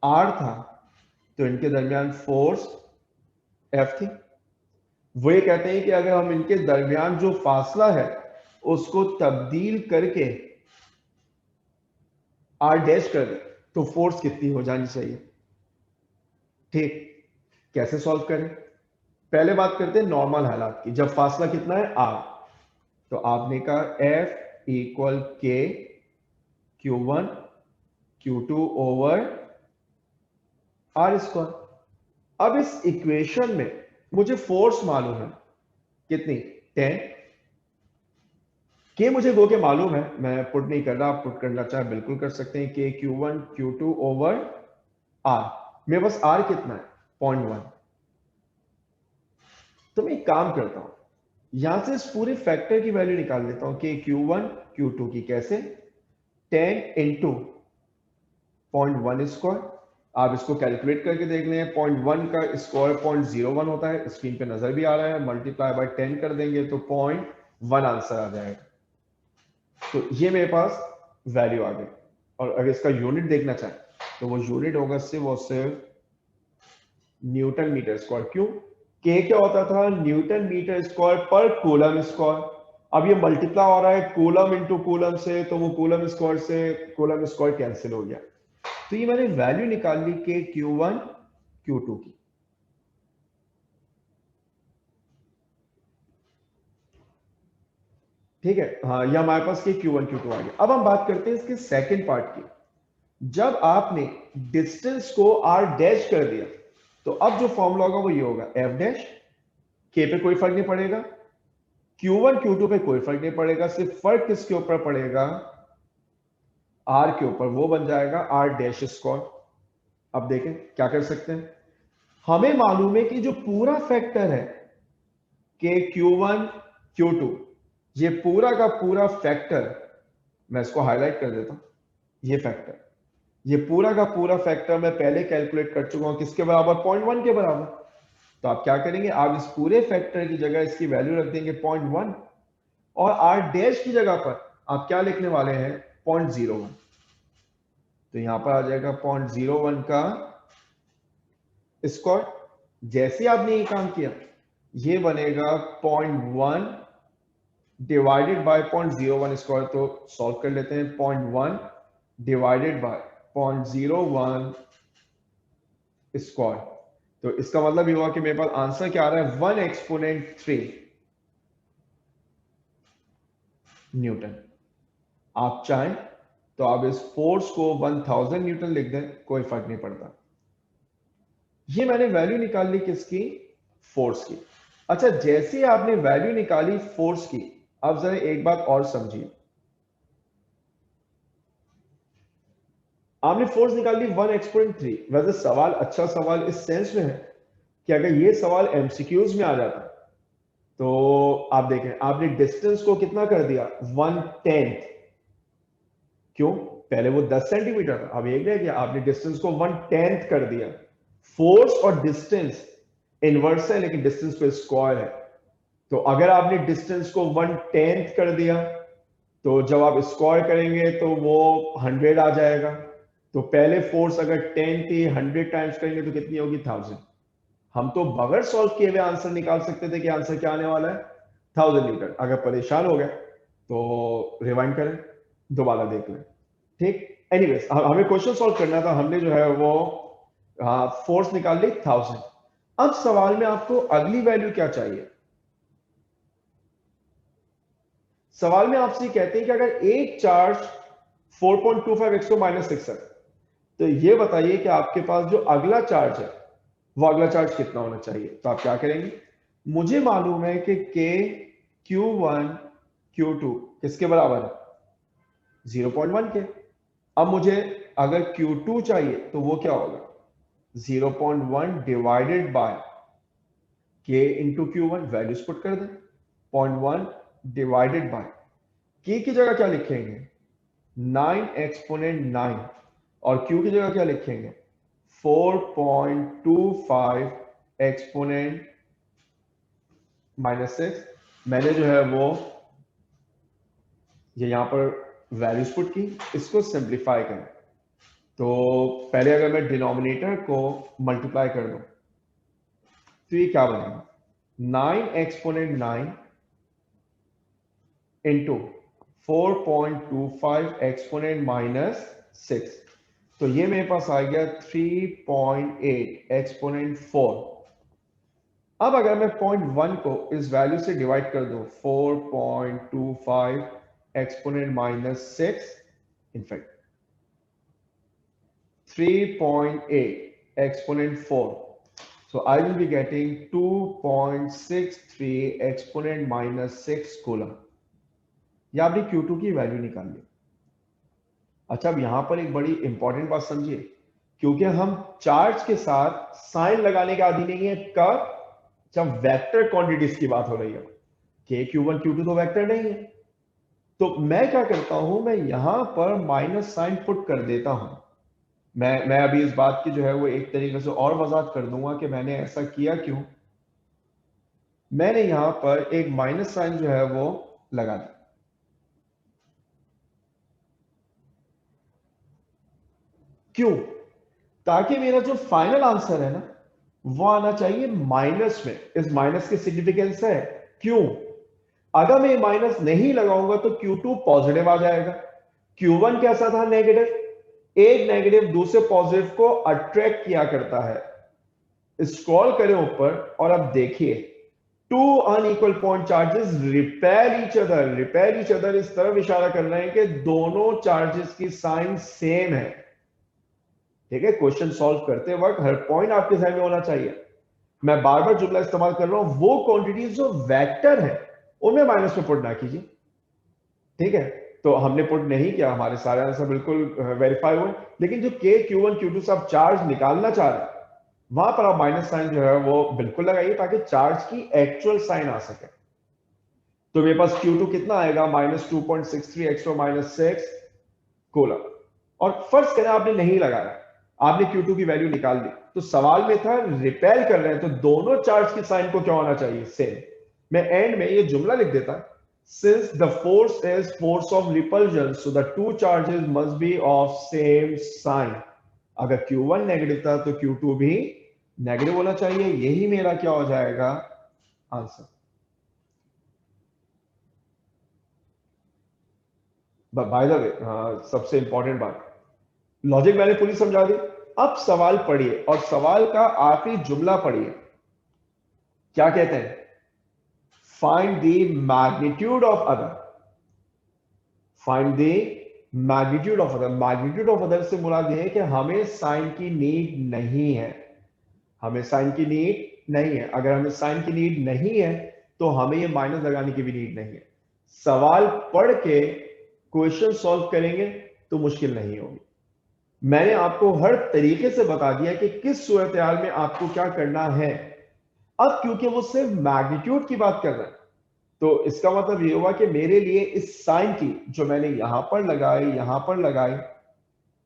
R था तो इनके दरमियान फोर्स F थी. वो ये कहते हैं कि अगर हम इनके दरमियान जो फासला है उसको तब्दील करके R डैश कर दे तो फोर्स कितनी हो जानी चाहिए. ठीक, कैसे सॉल्व करें. पहले बात करते हैं नॉर्मल हालात की. जब फासला कितना है R, तो आपने कहा F equal K Q1 Q2 over R square. अब इस इक्वेशन में मुझे फोर्स मालूम है कितनी 10. के मुझे गो के मालूम है, मैं पुट नहीं कर रहा, आप पुट करना चाहे बिल्कुल कर सकते हैं. के Q1 Q2 ओवर R. मेरे पास R कितना है 0.1. तो मैं एक काम करता हूं यहां से इस पूरे फैक्टर की वैल्यू निकाल लेता हूं कि Q1 Q2 की. कैसे 10 इंटू 0.1 स्क्वायर. आप इसको कैलकुलेट करके देख लें. 0.1 का स्क्वायर 0.01 होता है, स्क्रीन पे नजर भी आ रहा है. मल्टीप्लाई बाय 10 कर देंगे तो 0.1 आंसर आ जाएगा. तो ये मेरे पास वैल्यू आ गई. और अगर इसका यूनिट देखना चाहें तो वो यूनिट होगा सिर्फ और सिर्फ न्यूटन मीटर स्क्वायर. क्यों? के क्या होता था न्यूटन मीटर स्क्वायर पर कूलम स्क्वायर. अब ये मल्टीप्लाई हो रहा है कूलम इंटू कूलम से, तो वो कूलम स्क्वायर से कूलम स्क्वायर कैंसिल हो गया। तो ये मैंने वैल्यू निकाल ली के Q1 Q2 की। ठीक है, हाँ, ये हमारे पास के Q1 Q2 आ गया। अब हम बात करते हैं इसके सेकंड पार्ट की। जब आपने डिस्टेंस को r डैश कर दिया, तो अब जो फॉर्मूला होगा वो ये होगा f डैश, k पे कोई फर्क नहीं पड़ेगा, Q1 Q2 पे कोई फर्क नहीं पड़ेगा, सिर्फ फर्क किसके ऊपर पड़ेगा, r के ऊपर, वो बन जाएगा r डैश स्क्वायर। अब देखें क्या कर सकते हैं, हमें मालूम है कि जो पूरा फैक्टर है कि Q1 Q2, ये पूरा का पूरा फैक्टर, मैं इसको हाईलाइट कर देता हूं, ये फैक्टर, ये पूरा का पूरा फैक्टर मैं पहले कैलकुलेट कर चुका हूं, किसके बराबर, 0.1 के बराबर। तो आप क्या करेंगे, आप इस पूरे फैक्टर की जगह इसकी वैल्यू रख देंगे 0.1, और r डैश की जगह पर आप क्या लिखने वाले हैं, 0.01। तो यहां पर आ जाएगा 0.01 का स्क्वायर। जैसे आपने ये काम किया, ये बनेगा 0.1 डिवाइडेड बाय 0.01 स्क्वायर। तो सॉल्व कर लेते हैं, 0.1 डिवाइडेड बाय 0.01 स्क्वायर। तो इसका मतलब ये हुआ कि मेरे पास आंसर क्या आ रहा है, 1 एक्सपोनेंट 3 न्यूटन। आप चाहें तो आप इस फोर्स को 1000 न्यूटन लिख दें, कोई फर्क नहीं पड़ता। ये मैंने वैल्यू निकाल ली किसकी, फोर्स की। अच्छा, जैसे आपने वैल्यू निकाली फोर्स की, अब जरा एक बात और समझिए, आपने फोर्स निकाल ली 1 एक्सपोनेंट 3। वैसे सवाल अच्छा सवाल इस सेंस में है कि अगर ये सवाल एमसीक्यूज में आ जाता तो आप देखें, आपने डिस्टेंस को कितना कर दिया, 1/10। क्यों, पहले वो 10 सेंटीमीटर था, अब एक रह गया, आपने डिस्टेंस को 1/10 कर दिया। फोर्स और डिस्टेंस इनवर्स है, लेकिन डिस्टेंस पे स्क्वायर है। तो अगर आपने डिस्टेंस को 1/10 कर दिया, तो जब आप स्क्वायर करेंगे तो वो 100 आ जाएगा। तो पहले फोर्स अगर 10 थी, 100 टाइम्स करेंगे तो कितनी होगी, 1000। हम तो बगैर सॉल्व किए हुए आंसर निकाल सकते थे कि आंसर क्या आने वाला है, 1000 न्यूटन। अगर परेशान हो गए तो रिवाइंड करें, दोबारा देख लें। ठीक, एनीवेज हमें क्वेश्चन सॉल्व करना था, हमने जो है वो फोर्स निकाल ली 1000। अब सवाल में आपको अगली वैल्यू क्या चाहिए, सवाल में आपसे कहते हैं कि अगर एक चार्ज 4.25 x माइनस 6 है, तो ये बताइए कि आपके पास जो अगला चार्ज है वो अगला चार्ज कितना होना चाहिए। तो आप क्या करेंगे, मुझे मालूम है कि k Q1 Q2 किसके बराबर है, 0.1 के। अब मुझे अगर Q2 चाहिए तो वो क्या होगा, 0.1 divided by k into Q1, values put कर दें, 0.1 डिवाइडेड बाय k की जगह क्या लिखेंगे, 9 एक्सपोनेंट 9, और q की जगह क्या लिखेंगे, 4.25 एक्सपोनेंट माइनस 6। मैंने जो है वो ये यहां पर वैल्यूज पुट की, इसको सिंप्लीफाई करें। तो पहले अगर मैं डिनोमिनेटर को मल्टीप्लाई कर दूं तो ये क्या बनेगा, 9 एक्सपोनेंट 9 इंटू 4.25 एक्सपोनेंट माइनस 6। तो ये मेरे पास आ गया 3.8 एक्सपोनेंट 4। अब अगर मैं 0.1 को इस वैल्यू से डिवाइड कर दूं, 4.25 exponent minus 6, in fact 3.8 exponent 4. So I will be getting 2.63 exponent minus 6 coulomb. ये आपने Q2 की वैल्यू निकाल ली। अच्छा, अब यहां पर एक बड़ी इंपॉर्टेंट बात समझिए, क्योंकि हम चार्ज के साथ साइन लगाने के आदि नहीं है, कब, जब वेक्टर क्वांटिटीज की बात हो रही है। के Q1 Q2 तो वेक्टर नहीं है, तो मैं क्या करता हूं, मैं यहां पर माइनस साइन पुट कर देता हूं। मैं अभी इस बात की जो है वो एक तरीके से और वजाहत कर दूंगा कि मैंने ऐसा किया क्यों। मैंने यहां पर एक माइनस साइन जो है वो लगा दिया, क्यों, ताकि मेरा जो फाइनल आंसर है ना वो आना चाहिए माइनस में। इस माइनस की सिग्निफिकेंस है, क्यों, अगर मैं माइनस नहीं लगाऊंगा तो Q2 पॉजिटिव आ जाएगा। Q1 कैसा था? नेगेटिव। एक नेगेटिव दूसरे पॉजिटिव को अट्रैक्ट किया करता है। स्क्रॉल करें ऊपर और अब देखिए, two unequal point charges repel each other. Repel each other इस तरफ इशारा कर रहे हैं कि दोनों चार्जेस की साइन सेम है। ठीक है, क्वेश्चन सॉल्व करते वक्त हर पॉइंट आपके ध्यान में होना चाहिए। मैं बार बार जुमला इस्तेमाल कर रहा हूं, वो क्वांटिटीज जो वेक्टर है उनमें माइनस में पुट ना कीजिए। ठीक है, तो हमने पुट नहीं किया, हमारे सारे आंसर बिल्कुल वेरीफाई हुए, लेकिन जो के Q1 Q2 से आप चार्ज निकालना चाह रहे हैं वहां पर आप माइनस साइन जो है वो बिल्कुल लगाइए ताकि चार्ज की एक्चुअल साइन आ सके। तो मेरे पास Q2 कितना आएगा? -2.63 x -6 कूलम। और फर्स्ट करें आपने नहीं लगाया, आपने Q2 की वैल्यू निकाल ली, तो सवाल में था रिपेल कर रहे हैं तो दोनों चार्ज की साइन को क्या होना चाहिए? सेम। मैं एंड में ये जुमला लिख देता, since the force is force of repulsion so the two charges must be of same sign। अगर Q1 नेगेटिव था तो Q2 भी नेगेटिव होना चाहिए। यही मेरा क्या हो जाएगा? आंसर। बाय द वे, सबसे इंपॉर्टेंट बात, लॉजिक मैंने पूरी समझा दी। अब सवाल पढ़िए और सवाल का आखिरी जुमला पढ़िए। क्या कहते हैं? Find the magnitude of other. Find the magnitude of other. Magnitude of other से मुराद यह है कि हमें साइन की नीड नहीं है। हमें साइन की नीड नहीं है। अगर हमें साइन की नीड नहीं है तो हमें ये माइनस लगाने की भी नीड नहीं है। सवाल पढ़ के क्वेश्चन सॉल्व करेंगे तो मुश्किल नहीं होगी। मैंने आपको हर तरीके से बता दिया कि किस सूरत हाल में आपको क्या करना है। अब क्योंकि वो सिर्फ मैग्नीट्यूड की बात कर रहा है तो इसका मतलब ये हुआ कि मेरे लिए इस साइन की जो मैंने यहां पर लगाई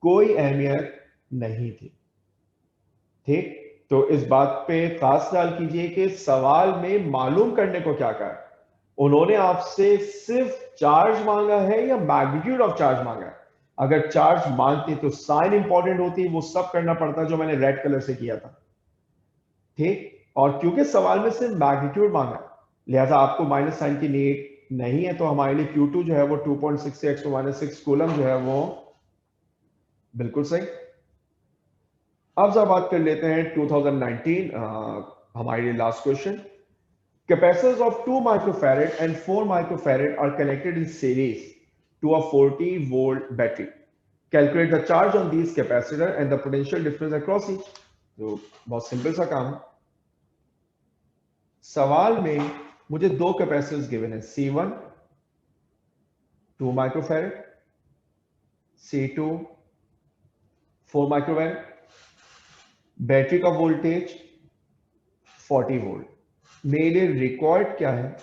कोई अहमियत नहीं थी। ठीक, तो इस बात पे खास ख्याल कीजिए कि सवाल में मालूम करने को क्या कहा, उन्होंने आपसे सिर्फ चार्ज मांगा है या मैग्नीट्यूड ऑफ चार्ज मांगा है। अगर चार्ज मांगते तो साइन इंपॉर्टेंट होती, वो सब करना पड़ता जो मैंने रेड कलर से किया था। ठीक, और क्योंकि सवाल में सिर्फ मैग्नीट्यूड मांगा लिहाजा आपको माइनस साइन की नीड नहीं है, तो हमारे लिए Q2 जो है वो 2.6 x -6 कूलम जो है वो बिल्कुल सही। अब जब बात कर लेते हैं 2019, हमारे लिए last question. Capacitors of 2 microfarad and 4 microfarad are connected in series to a 40-volt battery. Calculate the charge on these capacitor and the potential difference across each. तो बहुत सिंपल सा काम है। सवाल में मुझे दो कैपेसिटर्स गिवन है, C1 2 microfarad, C2 4 microfarad, battery का वोल्टेज 40 वोल्ट। मेरे रिक्वायर्ड क्या है?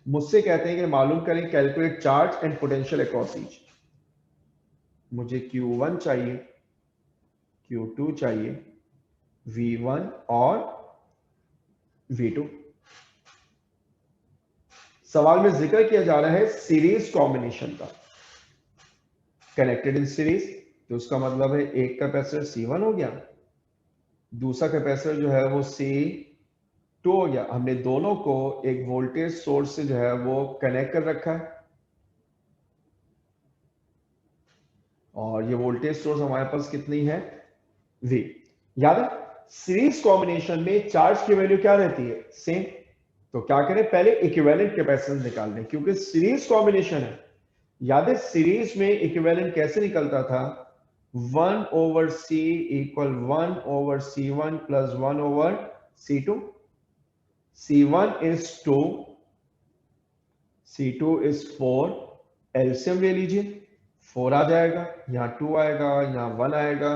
मुझसे कहते हैं कि मालूम करें calculate charge and potential across each. मुझे Q1 चाहिए, Q2 चाहिए, V1 और V2। सवाल में जिक्र किया जा रहा है सीरीज कॉम्बिनेशन का, कनेक्टेड इन सीरीज, तो उसका मतलब है एक कैपेसिटर C1 हो गया, दूसरा कैपेसिटर जो है वो C2 हो गया। हमने दोनों को एक वोल्टेज सोर्स से जो है वो कनेक्ट कर रखा है और ये वोल्टेज सोर्स हमारे पास कितनी है? V। याद है सीरीज कॉम्बिनेशन में चार्ज की वैल्यू क्या रहती है? सेम। तो क्या करें, पहले इक्विवेलेंट कैपेसिटेंस निकाल लें क्योंकि सीरीज कॉम्बिनेशन है। याद है सीरीज में इक्विवेलेंट कैसे निकलता था? 1/C equal 1/C1 plus 1/C2। C1 is 2, C2 is 4, LCM ले लीजिए, 4 आ जाएगा, यहां 2 आएगा, यहां 1 आएगा।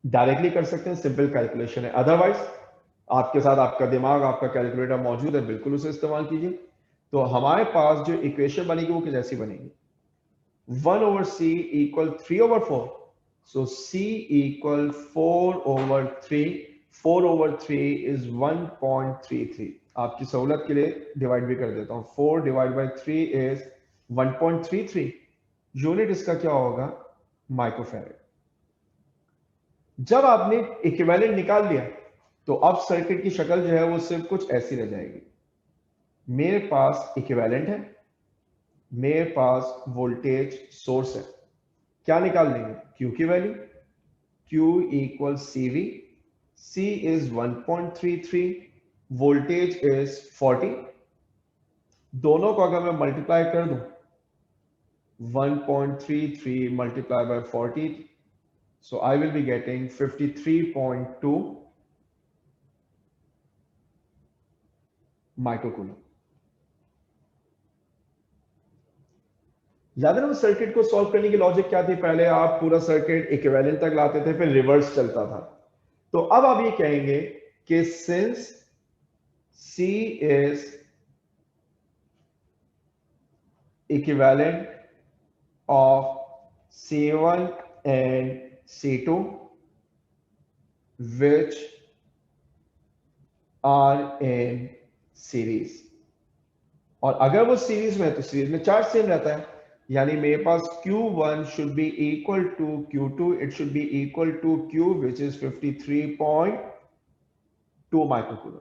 डायरेक्टली कर सकते हैं, सिंपल कैलकुलेशन है। अदरवाइज आपके साथ आपका दिमाग, आपका कैलकुलेटर मौजूद है, बिल्कुल उसे इस्तेमाल कीजिए। तो हमारे पास जो इक्वेशन बनेगी वो कैसी बनेगी? 1/C equal 3/4, so C equal 4/3। 4/3 is 1.33। आपकी सहूलत के लिए डिवाइड भी कर देता हूं, 4 डिवाइड बाई 3 इज 1.33। यूनिट इसका क्या होगा? माइक्रोफैरड। जब आपने इक्विवेलेंट निकाल लिया तो अब सर्किट की शक्ल जो है वो सिर्फ कुछ ऐसी रह जाएगी। मेरे पास इक्विवेलेंट है, मेरे पास वोल्टेज सोर्स है, क्या निकाल लेंगे? Q की value, Q equal CV, C is 1.33, voltage is 40, दोनों को अगर मैं मल्टीप्लाई कर दूं 1.33 multiplied by 40, so I will be getting 53.2 microcoulomb. याद है ना सर्किट को सॉल्व करने की लॉजिक क्या थी? पहले आप पूरा सर्किट इक्विवेलेंट तक लाते थे, फिर रिवर्स चलता था। तो अब आप ये कहेंगे कि since C is equivalent of C1 and C2 which are in series, और अगर वो सीरीज में है तो सीरीज में चार्ज सेम रहता है, यानी मेरे पास Q1 should be equal to Q2, it should be equal to Q which is 53.2 microcoulomb.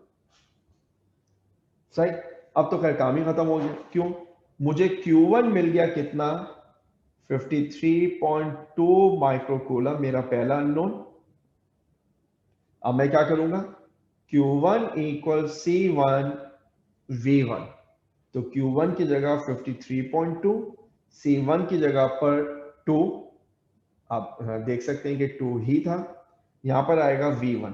सही, अब तो खैर काम ही खत्म हो गया। क्यों? मुझे Q1 मिल गया कितना? 53.2 माइक्रोकूलम, मेरा पहला अननोन। अब मैं क्या करूंगा? Q1 इक्वल C1 V1, तो Q1 की जगह 53.2, C1 की जगह पर 2, आप देख सकते हैं कि 2 ही था, यहां पर आएगा V1,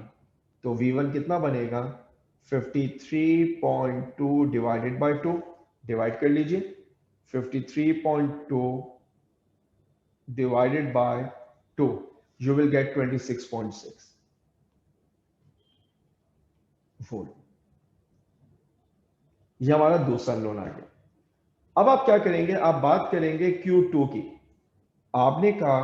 तो V1 कितना बनेगा? 53.2 डिवाइडेड बाय 2, डिवाइड कर लीजिए, 53.2 divided by 2, you will get 26.6 volt. ये हमारा दूसरा लोन आ गया। अब आप क्या करेंगे? आप बात करेंगे Q2 की। आपने कहा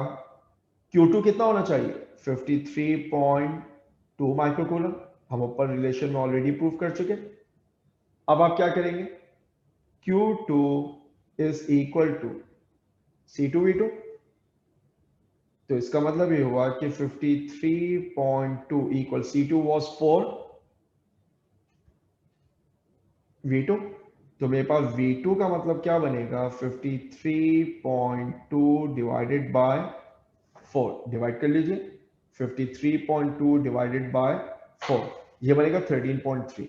Q2 कितना होना चाहिए? 53.2 माइक्रोकूलम, हम ऊपर रिलेशन में ऑलरेडी प्रूव कर चुके। अब आप क्या करेंगे? Q2 is equal to C2V2, तो इसका मतलब ये हुआ कि 53.2 इक्वल C2 वॉज 4 V2, तो मेरे पास V2 का मतलब क्या बनेगा? 53.2 डिवाइडेड बाय 4, डिवाइड कर लीजिए, 53.2 डिवाइडेड बाय 4, ये बनेगा 13.3,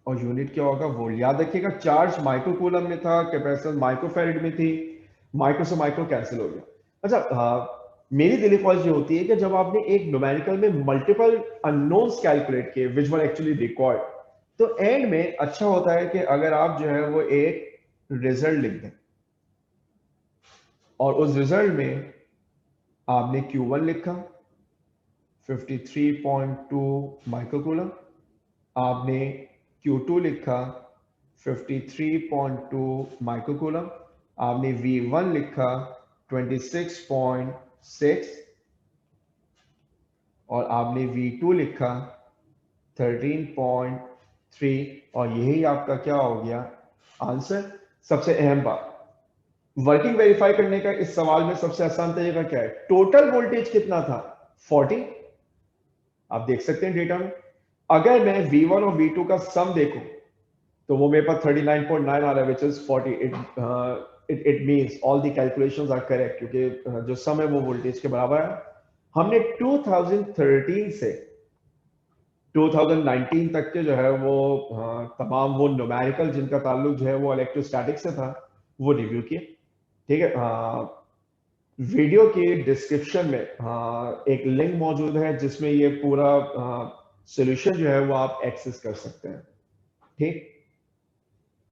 और यूनिट क्या होगा? वोल्ट। याद रखिएगा चार्ज माइक्रोकूलम में था, कैपेसिटेंस माइक्रोफैरड में थी, माइक्रो से माइक्रो कैंसिल हो गया। अच्छा, मेरी दिली ख्वाहिश ये होती है कि जब आपने एक न्यूमेरिकल में मल्टीपल अननोन्स कैलकुलेट किए विच वर एक्चुअली रिकॉर्ड, तो एंड में अच्छा होता है कि अगर आप जो है वो एक रिजल्ट लिख दें, और उस रिजल्ट में आपने Q1 लिखा 53.2 माइक्रोकूलम, आपने Q2 लिखा 53.2 माइक्रोकूलम, आपने V1 लिखा 26.6, और आपने V2 लिखा 13.3, और यही आपका क्या हो गया? आंसर। सबसे अहम बात, वर्किंग वेरीफाई करने का इस सवाल में सबसे आसान तरीका क्या है? टोटल वोल्टेज कितना था? 40, आप देख सकते हैं डेटा में। अगर मैं V1 और V2 का सम देखूं तो वो मेरे पास 39.9 आ रहा है, which is 40. It means all the calculations are correct, क्योंकि जो सम है वो वोल्टेज के बराबर है। हमने 2013 से 2019 तक के जो है वो तमाम वो न्यूमेरिकल जिनका ताल्लुक जो है वो इलेक्ट्रोस्टैटिक से था, वो रिव्यू किए। ठीक है, वीडियो के डिस्क्रिप्शन में एक लिंक मौजूद है जिसमें ये पूरा सॉल्यूशन जो है वो आप एक्सेस कर सकते हैं। ठीक।